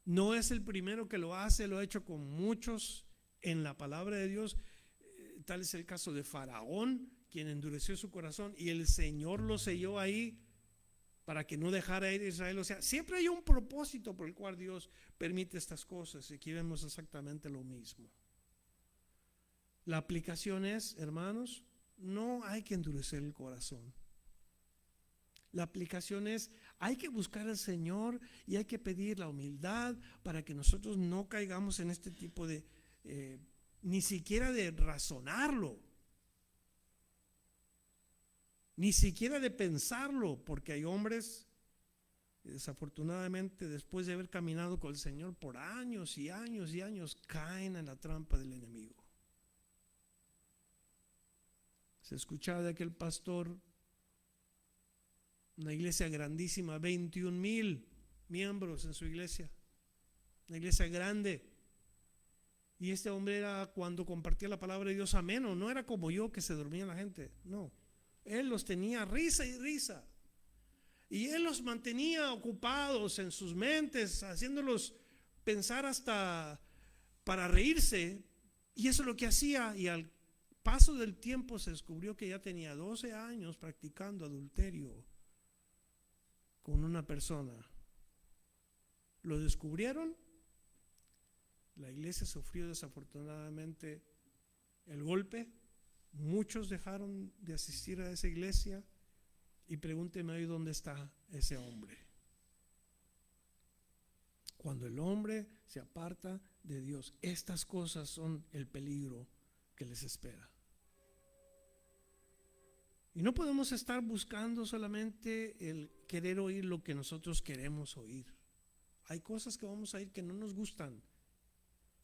No es el primero que lo hace, lo ha hecho con muchos en la palabra de Dios. Tal es el caso de Faraón, quien endureció su corazón y el Señor lo selló ahí para que no dejara ir a Israel. O sea, siempre hay un propósito por el cual Dios permite estas cosas. Y aquí vemos exactamente lo mismo. La aplicación es, hermanos, no hay que endurecer el corazón. La aplicación es, hay que buscar al Señor y hay que pedir la humildad para que nosotros no caigamos en este tipo de, ni siquiera de razonarlo, ni siquiera de pensarlo, porque hay hombres que desafortunadamente después de haber caminado con el Señor por años y años y años, caen en la trampa del enemigo. Se escuchaba de aquel pastor, una iglesia grandísima, 21,000 miembros en su iglesia, una iglesia grande. Y este hombre era, cuando compartía la palabra de Dios, ameno. No era como yo, que se dormía la gente, no. Él los tenía risa y risa. Y él los mantenía ocupados en sus mentes, haciéndolos pensar hasta para reírse. Y eso es lo que hacía. Y al paso del tiempo se descubrió que ya tenía 12 años practicando adulterio con una persona. Lo descubrieron. La iglesia sufrió desafortunadamente el golpe. Muchos dejaron de asistir a esa iglesia. Y pregúnteme hoy dónde está ese hombre. Cuando el hombre se aparta de Dios, estas cosas son el peligro que les espera. Y no podemos estar buscando solamente el querer oír lo que nosotros queremos oír. Hay cosas que vamos a oír que no nos gustan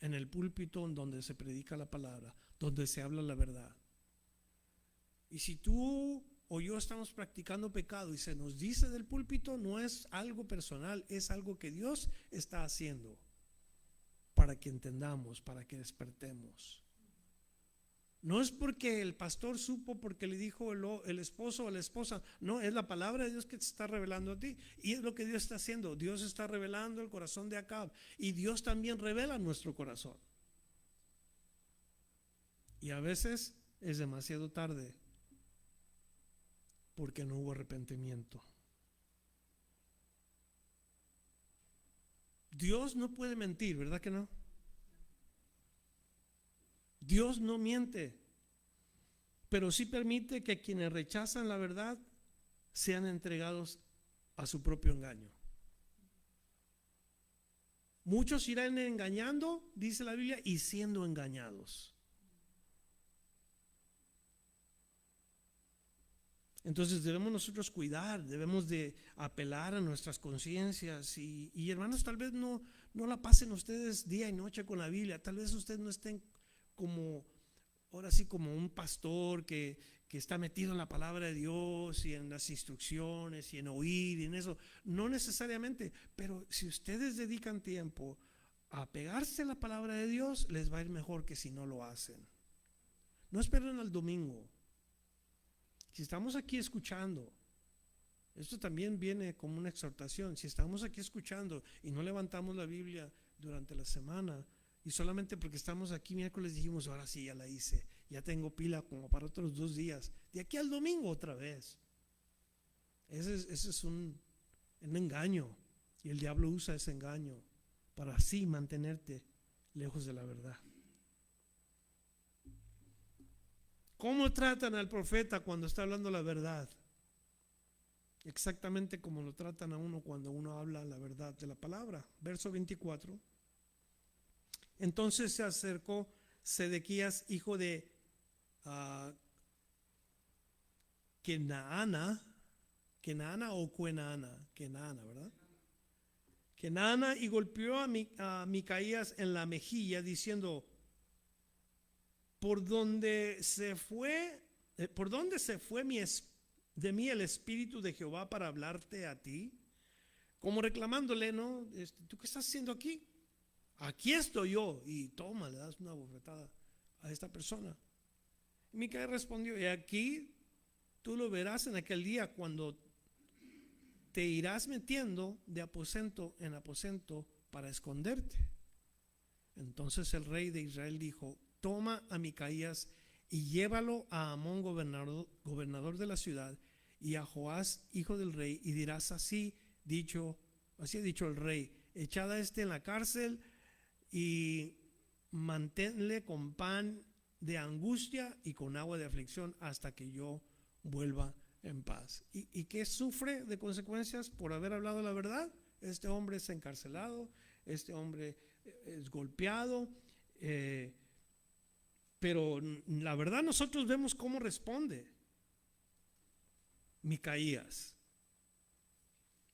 en el púlpito en donde se predica la palabra, donde se habla la verdad. Y si tú o yo estamos practicando pecado y se nos dice del púlpito, no es algo personal, es algo que Dios está haciendo para que entendamos, para que despertemos. No es porque el pastor supo, porque le dijo el esposo o la esposa. No, es la palabra de Dios que te está revelando a ti. Y es lo que Dios está haciendo. Dios está revelando el corazón de Acab. Y Dios también revela nuestro corazón. Y a veces es demasiado tarde, porque no hubo arrepentimiento. Dios no puede mentir, ¿verdad que no? Dios no miente, pero sí permite que quienes rechazan la verdad sean entregados a su propio engaño. Muchos irán engañando, dice la Biblia, y siendo engañados. Entonces debemos nosotros cuidar, debemos de apelar a nuestras conciencias y hermanos, tal vez no la pasen ustedes día y noche con la Biblia, tal vez ustedes no estén como, ahora sí, como un pastor que está metido en la palabra de Dios y en las instrucciones y en oír y en eso, no necesariamente, pero si ustedes dedican tiempo a pegarse a la palabra de Dios, les va a ir mejor que si no lo hacen. No esperen al domingo. Si estamos aquí escuchando, esto también viene como una exhortación. Si estamos aquí escuchando y no levantamos la Biblia durante la semana, y solamente porque estamos aquí miércoles dijimos, ahora sí ya la hice, ya tengo pila como para otros 2 días, de aquí al domingo otra vez. Ese es un engaño, y el diablo usa ese engaño para así mantenerte lejos de la verdad. ¿Cómo tratan al profeta cuando está hablando la verdad? Exactamente como lo tratan a uno cuando uno habla la verdad de la palabra. Verso 24. Entonces se acercó Sedequías, hijo de Kenaana, ¿verdad? Kenaana, y golpeó a Micaías en la mejilla, diciendo: ¿Por dónde se fue de mí el espíritu de Jehová para hablarte a ti? Como reclamándole, ¿no? ¿Tú qué estás haciendo aquí? Aquí estoy yo. Y toma, le das una bofetada a esta persona. Y Micaías respondió: y aquí tú lo verás en aquel día, cuando te irás metiendo de aposento en aposento para esconderte. Entonces el rey de Israel dijo: toma a Micaías y llévalo a Amón, gobernador de la ciudad, y a Joás, hijo del rey, y dirás: así ha dicho el rey, echad a este en la cárcel y manténle con pan de angustia y con agua de aflicción hasta que yo vuelva en paz. ¿Y qué sufre de consecuencias por haber hablado la verdad? Este hombre es encarcelado, este hombre es golpeado, pero la verdad nosotros vemos cómo responde Micaías.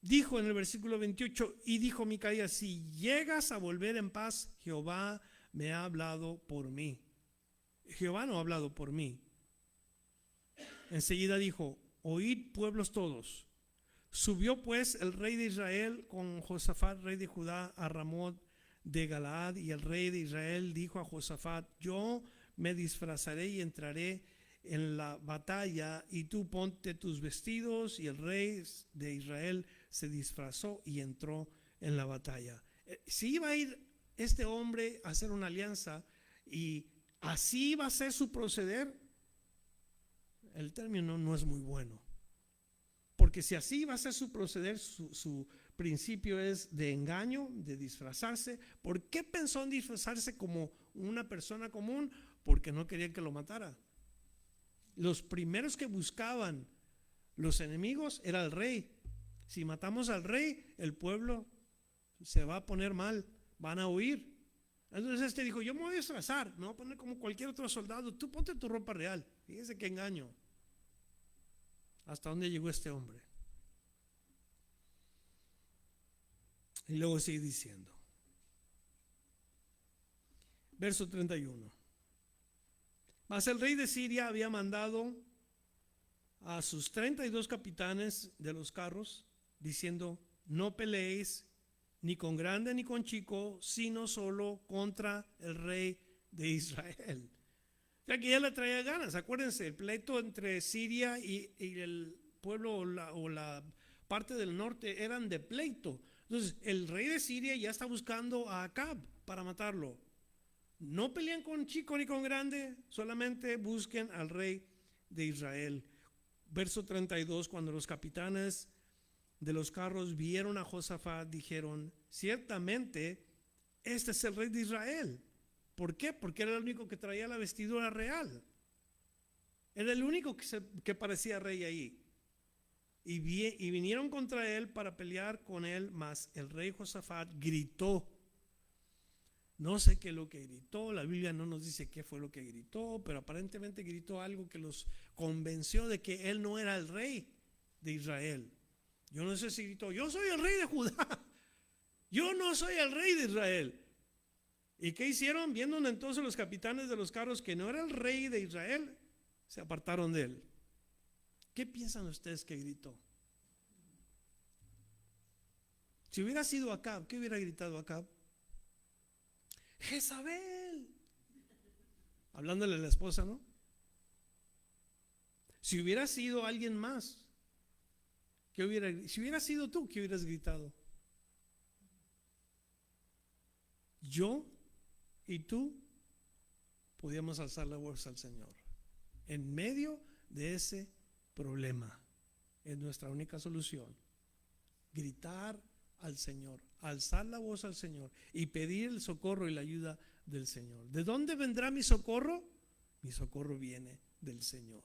Dijo en el versículo 28, y dijo Micaías: si llegas a volver en paz, Jehová me ha hablado por mí. Jehová no ha hablado por mí. Enseguida dijo: oíd, pueblos todos. Subió pues el rey de Israel con Josafat, rey de Judá, a Ramot de Galaad, y el rey de Israel dijo a Josafat: yo me disfrazaré y entraré en la batalla, y tú ponte tus vestidos. Y el rey de Israel se disfrazó y entró en la batalla. Si iba a ir este hombre a hacer una alianza y así iba a ser su proceder, el término no es muy bueno, porque si así va a ser su proceder, su principio es de engaño, de disfrazarse. ¿Por qué pensó en disfrazarse como una persona común? Porque no querían que lo matara. Los primeros que buscaban los enemigos era el rey. Si matamos al rey, el pueblo se va a poner mal, van a huir. Entonces este dijo: yo me voy a disfrazar, me voy a poner como cualquier otro soldado, tú ponte tu ropa real. Fíjense qué engaño. ¿Hasta dónde llegó este hombre? Y luego sigue diciendo, verso 31. Mas el rey de Siria había mandado a sus 32 capitanes de los carros, diciendo: no peleéis ni con grande ni con chico, sino solo contra el rey de Israel. O sea que ya le traía ganas. Acuérdense, el pleito entre Siria y el pueblo o la parte del norte eran de pleito. Entonces el rey de Siria ya está buscando a Acab para matarlo. No peleen con chico ni con grande, solamente busquen al rey de Israel. Verso 32, cuando los capitanes de los carros vieron a Josafat, dijeron: ciertamente este es el rey de Israel. ¿Por qué? Porque era el único que traía la vestidura real. Era el único que parecía rey ahí. Y vinieron contra él para pelear con él, mas el rey Josafat gritó. No sé qué es lo que gritó, la Biblia no nos dice qué fue lo que gritó, pero aparentemente gritó algo que los convenció de que él no era el rey de Israel. Yo no sé si gritó: yo soy el rey de Judá, yo no soy el rey de Israel. ¿Y qué hicieron? Viendo entonces los capitanes de los carros que no era el rey de Israel, se apartaron de él. ¿Qué piensan ustedes que gritó? Si hubiera sido Acab, ¿qué hubiera gritado Acab? Jezabel, hablándole a la esposa, ¿no? Si hubiera sido alguien más, si hubiera sido tú, ¿qué hubieras gritado? Yo y tú podíamos alzar la voz al Señor en medio de ese problema. Es nuestra única solución: gritar al Señor, alzar la voz al Señor y pedir el socorro y la ayuda del Señor. ¿De dónde vendrá mi socorro? Mi socorro viene del Señor.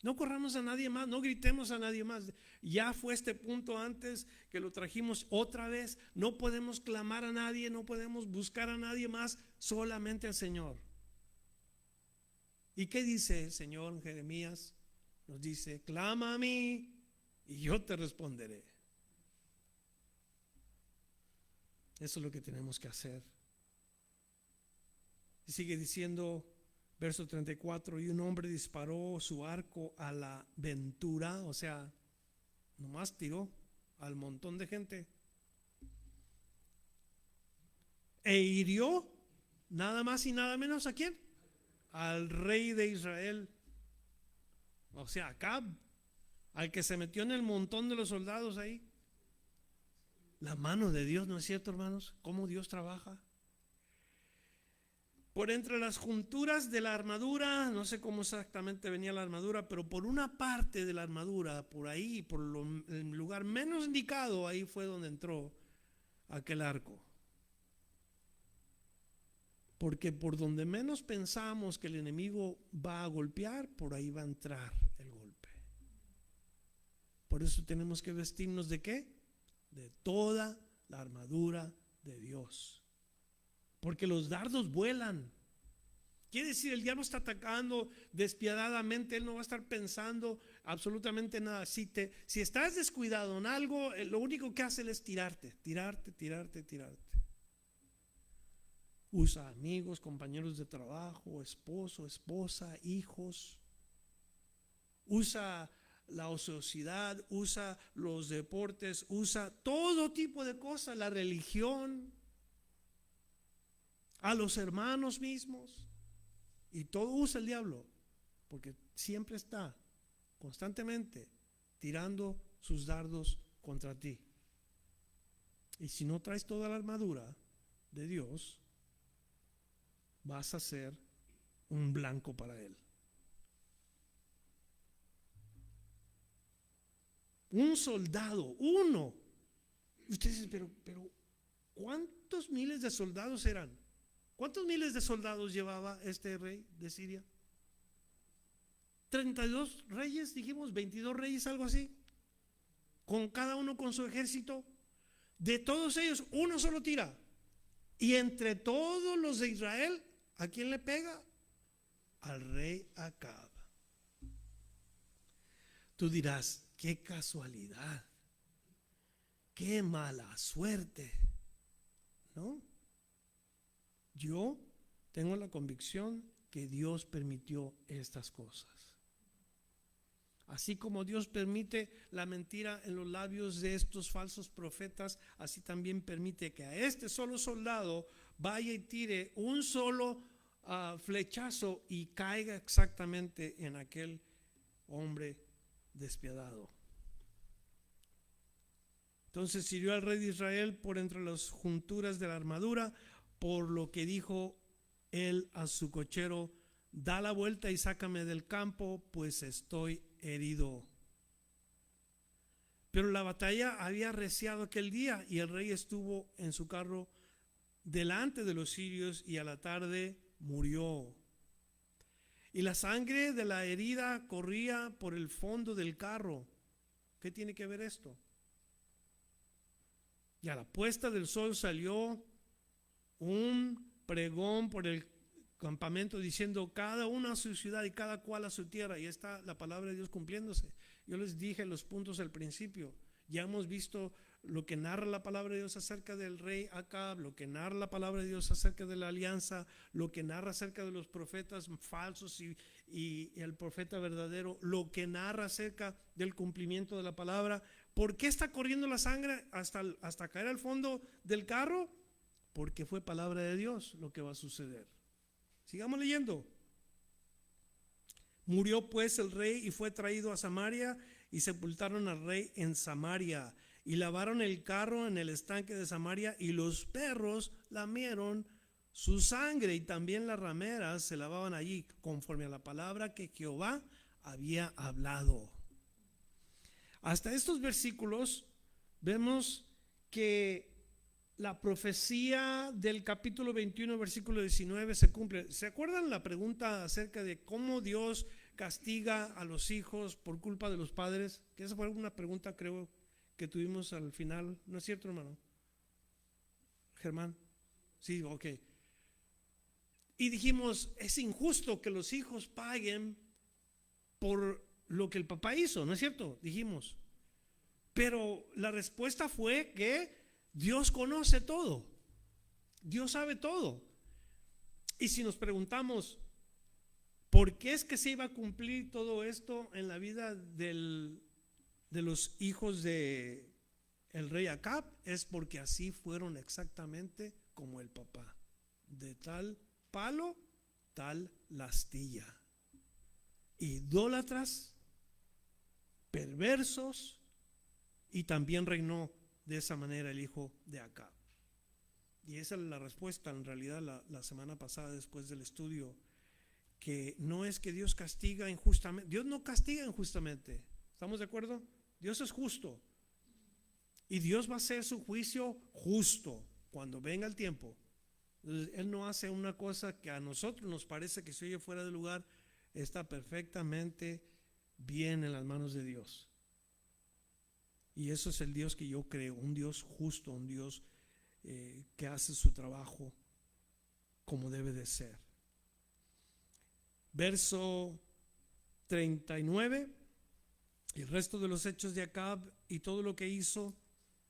No corramos a nadie más, no gritemos a nadie más. Ya fue este punto antes que lo trajimos otra vez. No podemos clamar a nadie, no podemos buscar a nadie más, solamente al Señor. ¿Y qué dice el Señor en Jeremías? Nos dice: clama a mí y yo te responderé. Eso es lo que tenemos que hacer. Y sigue diciendo, verso 34, y un hombre disparó su arco a la ventura, o sea, nomás tiró al montón de gente, e hirió nada más y nada menos ¿a quién? Al rey de Israel, o sea, Acab, al que se metió en el montón de los soldados ahí. La mano de Dios, ¿no es cierto, hermanos? ¿Cómo Dios trabaja? Por entre las junturas de la armadura, no sé cómo exactamente venía la armadura, pero por una parte de la armadura, por ahí, por el lugar menos indicado, ahí fue donde entró aquel arco. Porque por donde menos pensamos que el enemigo va a golpear, por ahí va a entrar el golpe. Por eso tenemos que vestirnos ¿de qué? De toda la armadura de Dios. Porque los dardos vuelan. Quiere decir, el diablo está atacando despiadadamente. Él no va a estar pensando absolutamente nada. Si estás descuidado en algo, lo único que hace es tirarte. Usa amigos, compañeros de trabajo, esposo, esposa, hijos. Usa la ociosidad, usa los deportes, usa todo tipo de cosas, la religión, a los hermanos mismos, y todo usa el diablo, porque siempre está constantemente tirando sus dardos contra ti. Y si no traes toda la armadura de Dios, vas a ser un blanco para él. Un soldado, uno. Ustedes dicen, pero ¿cuántos miles de soldados eran? ¿Cuántos miles de soldados llevaba este rey de Siria? 32 reyes, dijimos, 22 reyes, algo así. Con cada uno con su ejército. De todos ellos, uno solo tira. Y entre todos los de Israel, ¿a quién le pega? Al rey Acab. Tú dirás, qué casualidad, qué mala suerte, ¿no? Yo tengo la convicción que Dios permitió estas cosas. Así como Dios permite la mentira en los labios de estos falsos profetas, así también permite que a este solo soldado vaya y tire un solo flechazo y caiga exactamente en aquel hombre despiadado. Entonces hirió al rey de Israel por entre las junturas de la armadura, por lo que dijo él a su cochero: da la vuelta y sácame del campo, pues estoy herido. Pero la batalla había arreciado aquel día, y el rey estuvo en su carro delante de los sirios, y a la tarde murió. Y la sangre de la herida corría por el fondo del carro. ¿Qué tiene que ver esto? Y a la puesta del sol salió un pregón por el campamento diciendo: cada uno a su ciudad y cada cual a su tierra. Y está la palabra de Dios cumpliéndose. Yo les dije los puntos al principio. Ya hemos visto lo que narra la palabra de Dios acerca del rey Acab, lo que narra la palabra de Dios acerca de la alianza, lo que narra acerca de los profetas falsos y el profeta verdadero, lo que narra acerca del cumplimiento de la palabra. ¿Por qué está corriendo la sangre hasta caer al fondo del carro? Porque fue palabra de Dios lo que va a suceder. Sigamos leyendo. Murió pues el rey y fue traído a Samaria, y sepultaron al rey en Samaria, y lavaron el carro en el estanque de Samaria, y los perros lamieron su sangre, y también las rameras se lavaban allí, conforme a la palabra que Jehová había hablado. Hasta estos versículos vemos que la profecía del capítulo 21, versículo 19 se cumple. ¿Se acuerdan la pregunta acerca de cómo Dios castiga a los hijos por culpa de los padres? Que esa fue una pregunta, creo, que tuvimos al final. ¿No es cierto, hermano Germán? Sí, ok. Y dijimos, es injusto que los hijos paguen por lo que el papá hizo, ¿no es cierto? Dijimos. Pero la respuesta fue que Dios conoce todo. Dios sabe todo. Y si nos preguntamos, ¿por qué es que se iba a cumplir todo esto en la vida de los hijos de el rey Acab? Es porque así fueron exactamente como el papá. De tal palo, tal astilla. Idólatras, perversos, y también reinó de esa manera el hijo de Acab. Y esa es la respuesta en realidad la semana pasada después del estudio, que no es que Dios castiga injustamente. Dios no castiga injustamente. ¿Estamos de acuerdo? Dios es justo. Y Dios va a hacer su juicio justo cuando venga el tiempo. Entonces, Él no hace una cosa que a nosotros nos parece que se oye fuera de lugar. Está perfectamente bien en las manos de Dios. Y eso es el Dios que yo creo, un Dios justo, un Dios que hace su trabajo como debe de ser. Verso 39, el resto de los hechos de Acab y todo lo que hizo,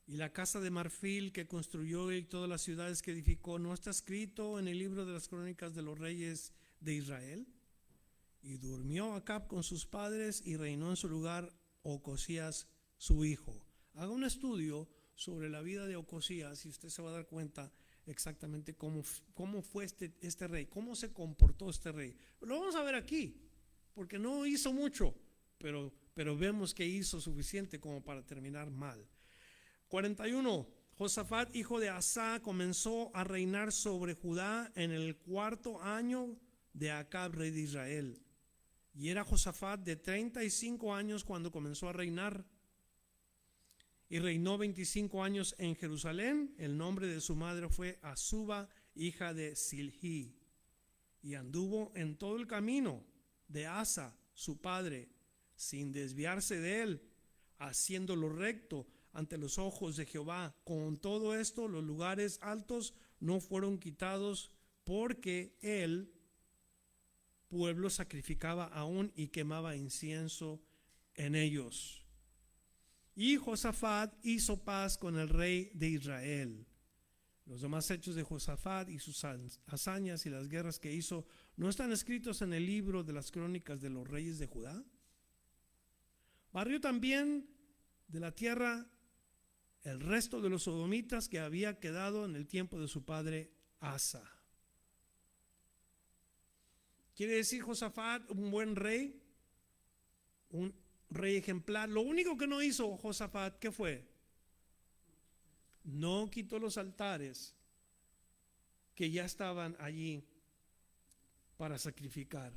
y la casa de marfil que construyó y todas las ciudades que edificó, ¿no está escrito en el libro de las crónicas de los reyes de Israel? Y durmió Acab con sus padres y reinó en su lugar Ocosías su hijo. Haga un estudio sobre la vida de Ocosías y usted se va a dar cuenta exactamente cómo fue este rey, cómo se comportó este rey. Lo vamos a ver aquí, porque no hizo mucho, pero vemos que hizo suficiente como para terminar mal. 41. Josafat, hijo de Asa, comenzó a reinar sobre Judá en el 4º año de Acab, rey de Israel. Y era Josafat de 35 años cuando comenzó a reinar. Y reinó 25 años en Jerusalén. El nombre de su madre fue Azuba, hija de Silhi. Y anduvo en todo el camino de Asa, su padre, sin desviarse de él, haciendo lo recto ante los ojos de Jehová. Con todo esto, los lugares altos no fueron quitados, porque el pueblo sacrificaba aún y quemaba incienso en ellos. Y Josafat hizo paz con el rey de Israel. Los demás hechos de Josafat y sus hazañas y las guerras que hizo, ¿no están escritos en el libro de las crónicas de los reyes de Judá? Barrió también de la tierra el resto de los sodomitas que había quedado en el tiempo de su padre Asa. Quiere decir Josafat un buen rey, un rey ejemplar. Lo único que no hizo Josafat, ¿qué fue? No quitó los altares que ya estaban allí para sacrificar.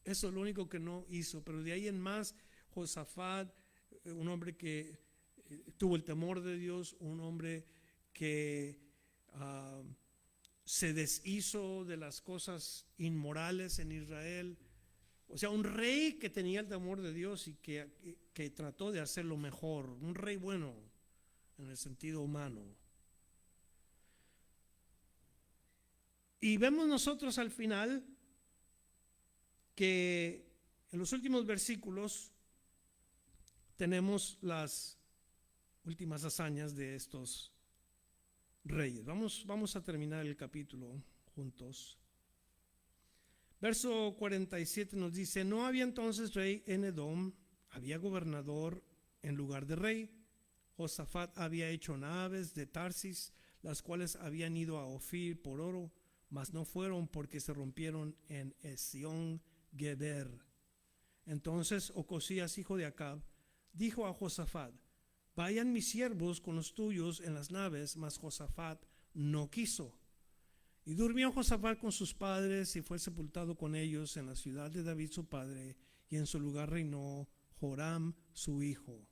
Eso es lo único que no hizo. Pero de ahí en más, Josafat, un hombre que tuvo el temor de Dios, un hombre que se deshizo de las cosas inmorales en Israel. O sea, un rey que tenía el temor de Dios y que trató de hacerlo mejor. Un rey bueno en el sentido humano. Y vemos nosotros al final que en los últimos versículos tenemos las últimas hazañas de estos reyes. Vamos a terminar el capítulo juntos. Verso 47 nos dice: no había entonces rey en Edom, había gobernador en lugar de rey. Josafat había hecho naves de Tarsis, las cuales habían ido a Ofir por oro, mas no fueron, porque se rompieron en Esión Geber. Entonces Ocosías, hijo de Acab, dijo a Josafat: vayan mis siervos con los tuyos en las naves. Mas Josafat no quiso. Y durmió Josafat con sus padres y fue sepultado con ellos en la ciudad de David su padre, y en su lugar reinó Joram su hijo.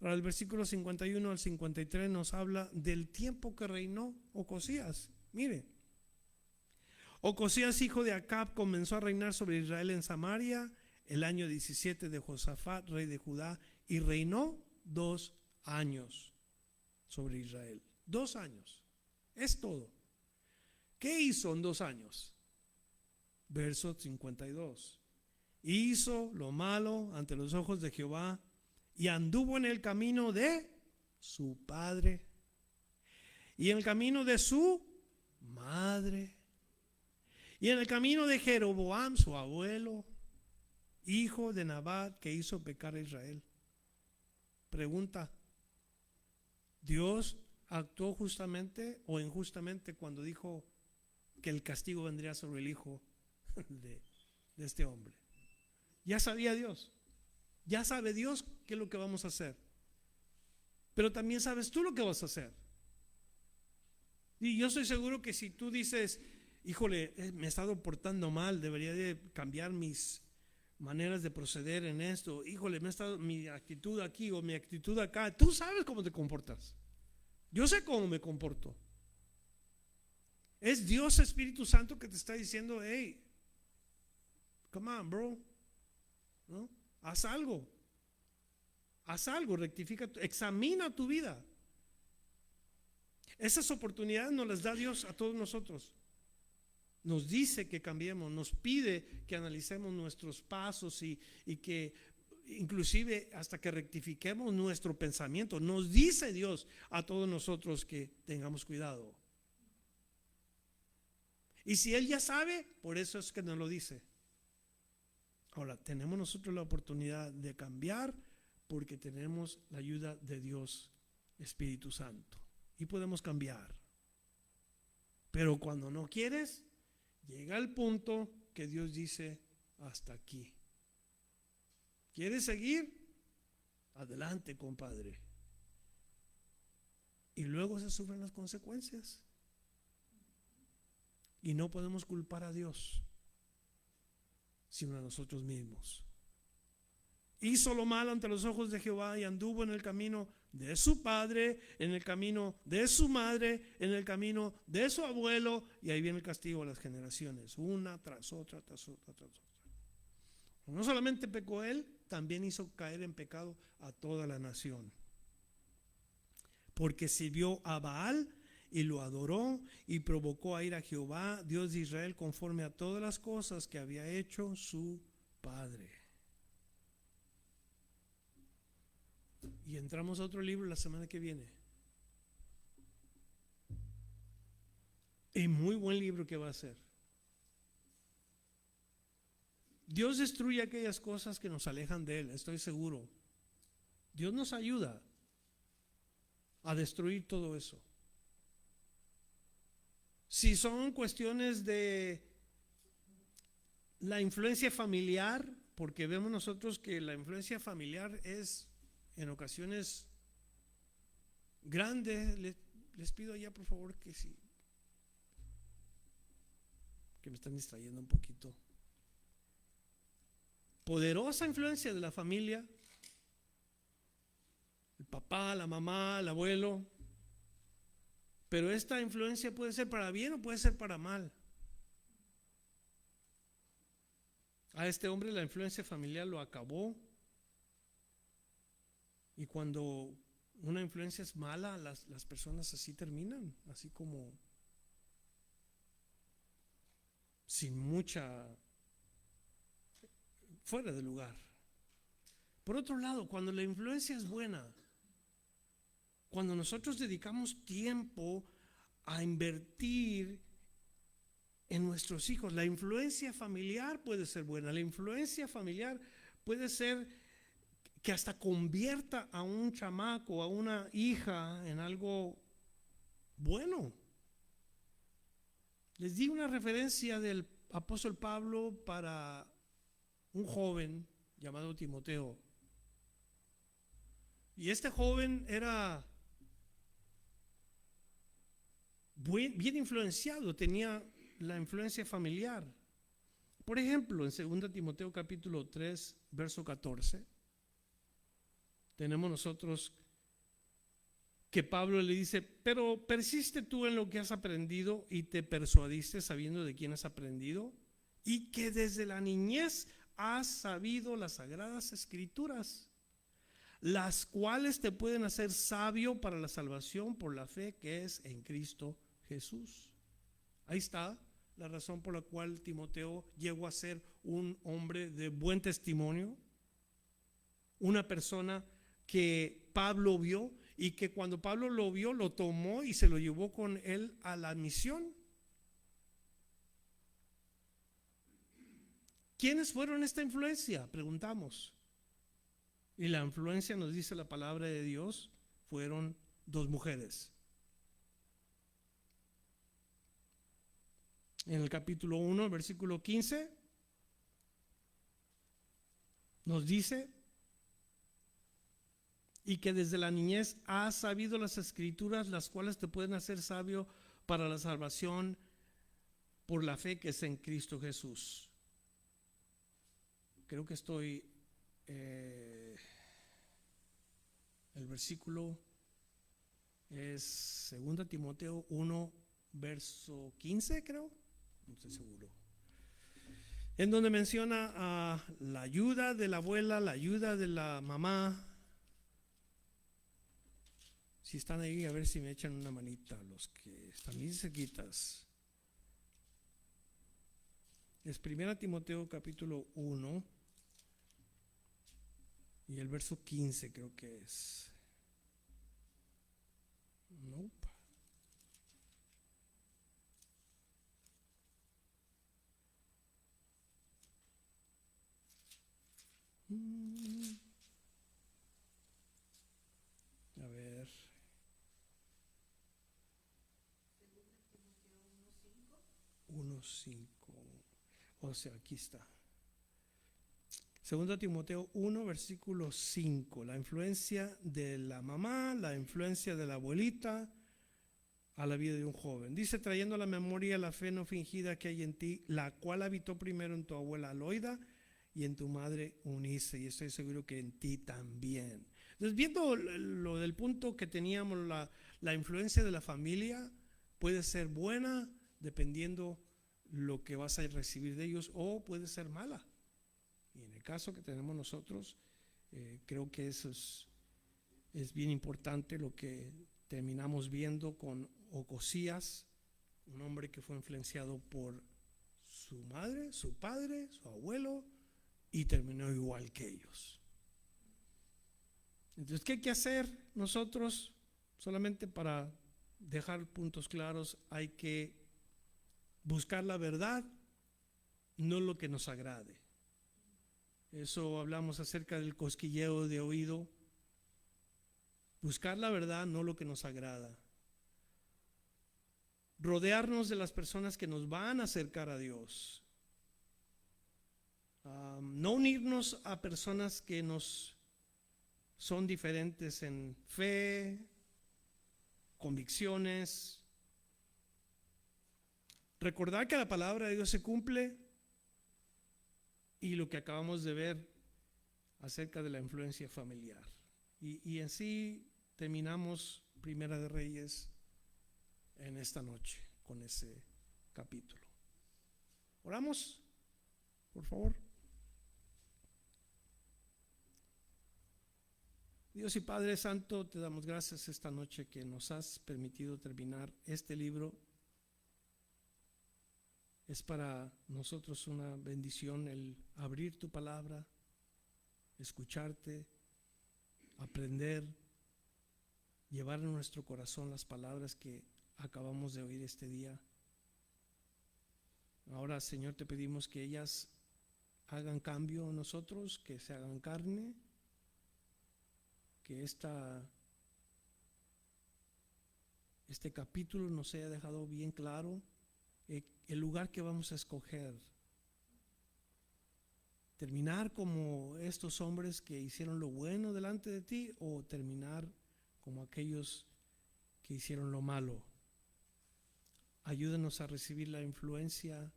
Ahora el versículo 51 al 53 nos habla del tiempo que reinó Ocosías. Mire, Ocosías, hijo de Acab, comenzó a reinar sobre Israel en Samaria el año 17 de Josafat, rey de Judá, y reinó 2 años sobre Israel. 2 años. Es todo. ¿Qué hizo en 2 años? Verso 52. Hizo lo malo ante los ojos de Jehová y anduvo en el camino de su padre y en el camino de su madre y en el camino de Jeroboam, su abuelo, hijo de Nabat, que hizo pecar a Israel. Pregunta: ¿Dios actuó justamente o injustamente cuando dijo que el castigo vendría sobre el hijo de este hombre? Ya sabía Dios, ya sabe Dios qué es lo que vamos a hacer, pero también sabes tú lo que vas a hacer. Y yo estoy seguro que si tú dices, híjole, me he estado portando mal, debería de cambiar mis maneras de proceder en esto, híjole, mi actitud aquí o mi actitud acá, tú sabes cómo te comportas. Yo sé cómo me comporto. Es Dios Espíritu Santo que te está diciendo, hey, come on, bro, ¿no? Haz algo, rectifica, examina tu vida. Esas oportunidades nos las da Dios a todos nosotros. Nos dice que cambiemos, nos pide que analicemos nuestros pasos y que inclusive hasta que rectifiquemos nuestro pensamiento. Nos dice Dios a todos nosotros que tengamos cuidado. Y si Él ya sabe, por eso es que nos lo dice. Ahora, tenemos nosotros la oportunidad de cambiar porque tenemos la ayuda de Dios, Espíritu Santo. Y podemos cambiar. Pero cuando no quieres, llega el punto que Dios dice, hasta aquí. ¿Quieres seguir? Adelante, compadre. Y luego se sufren las consecuencias. Y no podemos culpar a Dios, sino a nosotros mismos. Hizo lo malo ante los ojos de Jehová y anduvo en el camino de su padre, en el camino de su madre, en el camino de su abuelo, y ahí viene el castigo a las generaciones, una tras otra, tras otra, tras otra. No solamente pecó él, también hizo caer en pecado a toda la nación, porque sirvió a Baal y lo adoró y provocó a ir a Jehová, Dios de Israel, conforme a todas las cosas que había hecho su padre. Y entramos a otro libro la semana que viene. Y muy buen libro que va a ser. Dios destruye aquellas cosas que nos alejan de Él, estoy seguro. Dios nos ayuda a destruir todo eso. Si son cuestiones de la influencia familiar, porque vemos nosotros que la influencia familiar es en ocasiones grande, les pido allá por favor que sí, que me están distrayendo un poquito. Poderosa influencia de la familia, el papá, la mamá, el abuelo, pero esta influencia puede ser para bien o puede ser para mal. A este hombre la influencia familiar lo acabó. Y cuando una influencia es mala, las personas así terminan, así como sin mucha, fuera de lugar. Por otro lado, cuando la influencia es buena, cuando nosotros dedicamos tiempo a invertir en nuestros hijos, la influencia familiar puede ser buena, la influencia familiar puede ser que hasta convierta a un chamaco, a una hija en algo bueno. Les di una referencia del apóstol Pablo para un joven llamado Timoteo. Y este joven era bien influenciado, tenía la influencia familiar. Por ejemplo, en 2 Timoteo capítulo 3, verso 14. tenemos nosotros que Pablo le dice, pero persiste tú en lo que has aprendido y te persuadiste sabiendo de quién has aprendido y que desde la niñez has sabido las sagradas escrituras, las cuales te pueden hacer sabio para la salvación por la fe que es en Cristo Jesús. Ahí está la razón por la cual Timoteo llegó a ser un hombre de buen testimonio, una persona que Pablo vio y que cuando Pablo lo vio, lo tomó y se lo llevó con él a la misión. ¿Quiénes fueron esta influencia? Preguntamos. Y la influencia, nos dice la palabra de Dios, fueron dos mujeres. En el capítulo 1, versículo 15, nos dice, y que desde la niñez has sabido las escrituras, las cuales te pueden hacer sabio para la salvación por la fe que es en Cristo Jesús. Creo que estoy, el versículo es 2 Timoteo 1, verso 15, creo, no estoy seguro, en donde menciona a la ayuda de la abuela, la ayuda de la mamá. Si están ahí, a ver si me echan una manita los que están bien cerquitas. Es 1 Timoteo capítulo 1 y el verso 15 creo que es. Nope. A ver. 1:5. O sea, aquí está. 2 Timoteo 1, versículo 5. La influencia de la mamá, la influencia de la abuelita a la vida de un joven. Dice, trayendo a la memoria la fe no fingida que hay en ti, la cual habitó primero en tu abuela Loida y en tu madre Unice, y estoy seguro que en ti también. Entonces, viendo lo del punto que teníamos, la influencia de la familia puede ser buena dependiendo lo que vas a recibir de ellos, o puede ser mala. Y en el caso que tenemos nosotros, creo que eso es bien importante lo que terminamos viendo con Ocosías, un hombre que fue influenciado por su madre, su padre, su abuelo, y terminó igual que ellos. Entonces, ¿qué hay que hacer nosotros? Solamente para dejar puntos claros, hay que buscar la verdad, no lo que nos agrade. Eso hablamos acerca del cosquilleo de oído. Buscar la verdad, no lo que nos agrada. Rodearnos de las personas que nos van a acercar a Dios. No unirnos a personas que nos son diferentes en fe, convicciones. Recordar que la palabra de Dios se cumple, y lo que acabamos de ver acerca de la influencia familiar. Y en sí terminamos Primera de Reyes en esta noche con ese capítulo. Oramos, por favor. Dios y Padre Santo, te damos gracias esta noche que nos has permitido terminar este libro. Es para nosotros una bendición el abrir tu palabra, escucharte, aprender, llevar en nuestro corazón las palabras que acabamos de oír este día. Ahora, Señor, te pedimos que ellas hagan cambio en nosotros, que se hagan carne, que este capítulo nos haya dejado bien claro el lugar que vamos a escoger. Terminar como estos hombres que hicieron lo bueno delante de ti, o terminar como aquellos que hicieron lo malo. Ayúdanos a recibir la influencia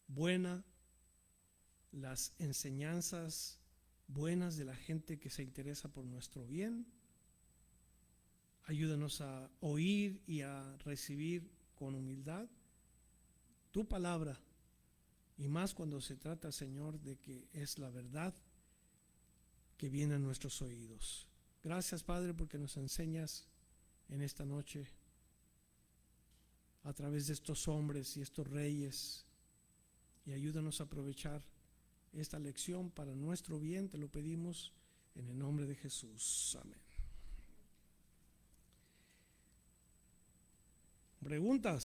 buena, las enseñanzas buenas de la gente que se interesa por nuestro bien. Ayúdanos a oír y a recibir con humildad tu palabra, y más cuando se trata, Señor, de que es la verdad que viene a nuestros oídos. Gracias, Padre, porque nos enseñas en esta noche a través de estos hombres y estos reyes, y ayúdanos a aprovechar esta lección para nuestro bien. Te lo pedimos en el nombre de Jesús. Amén. ¿Preguntas?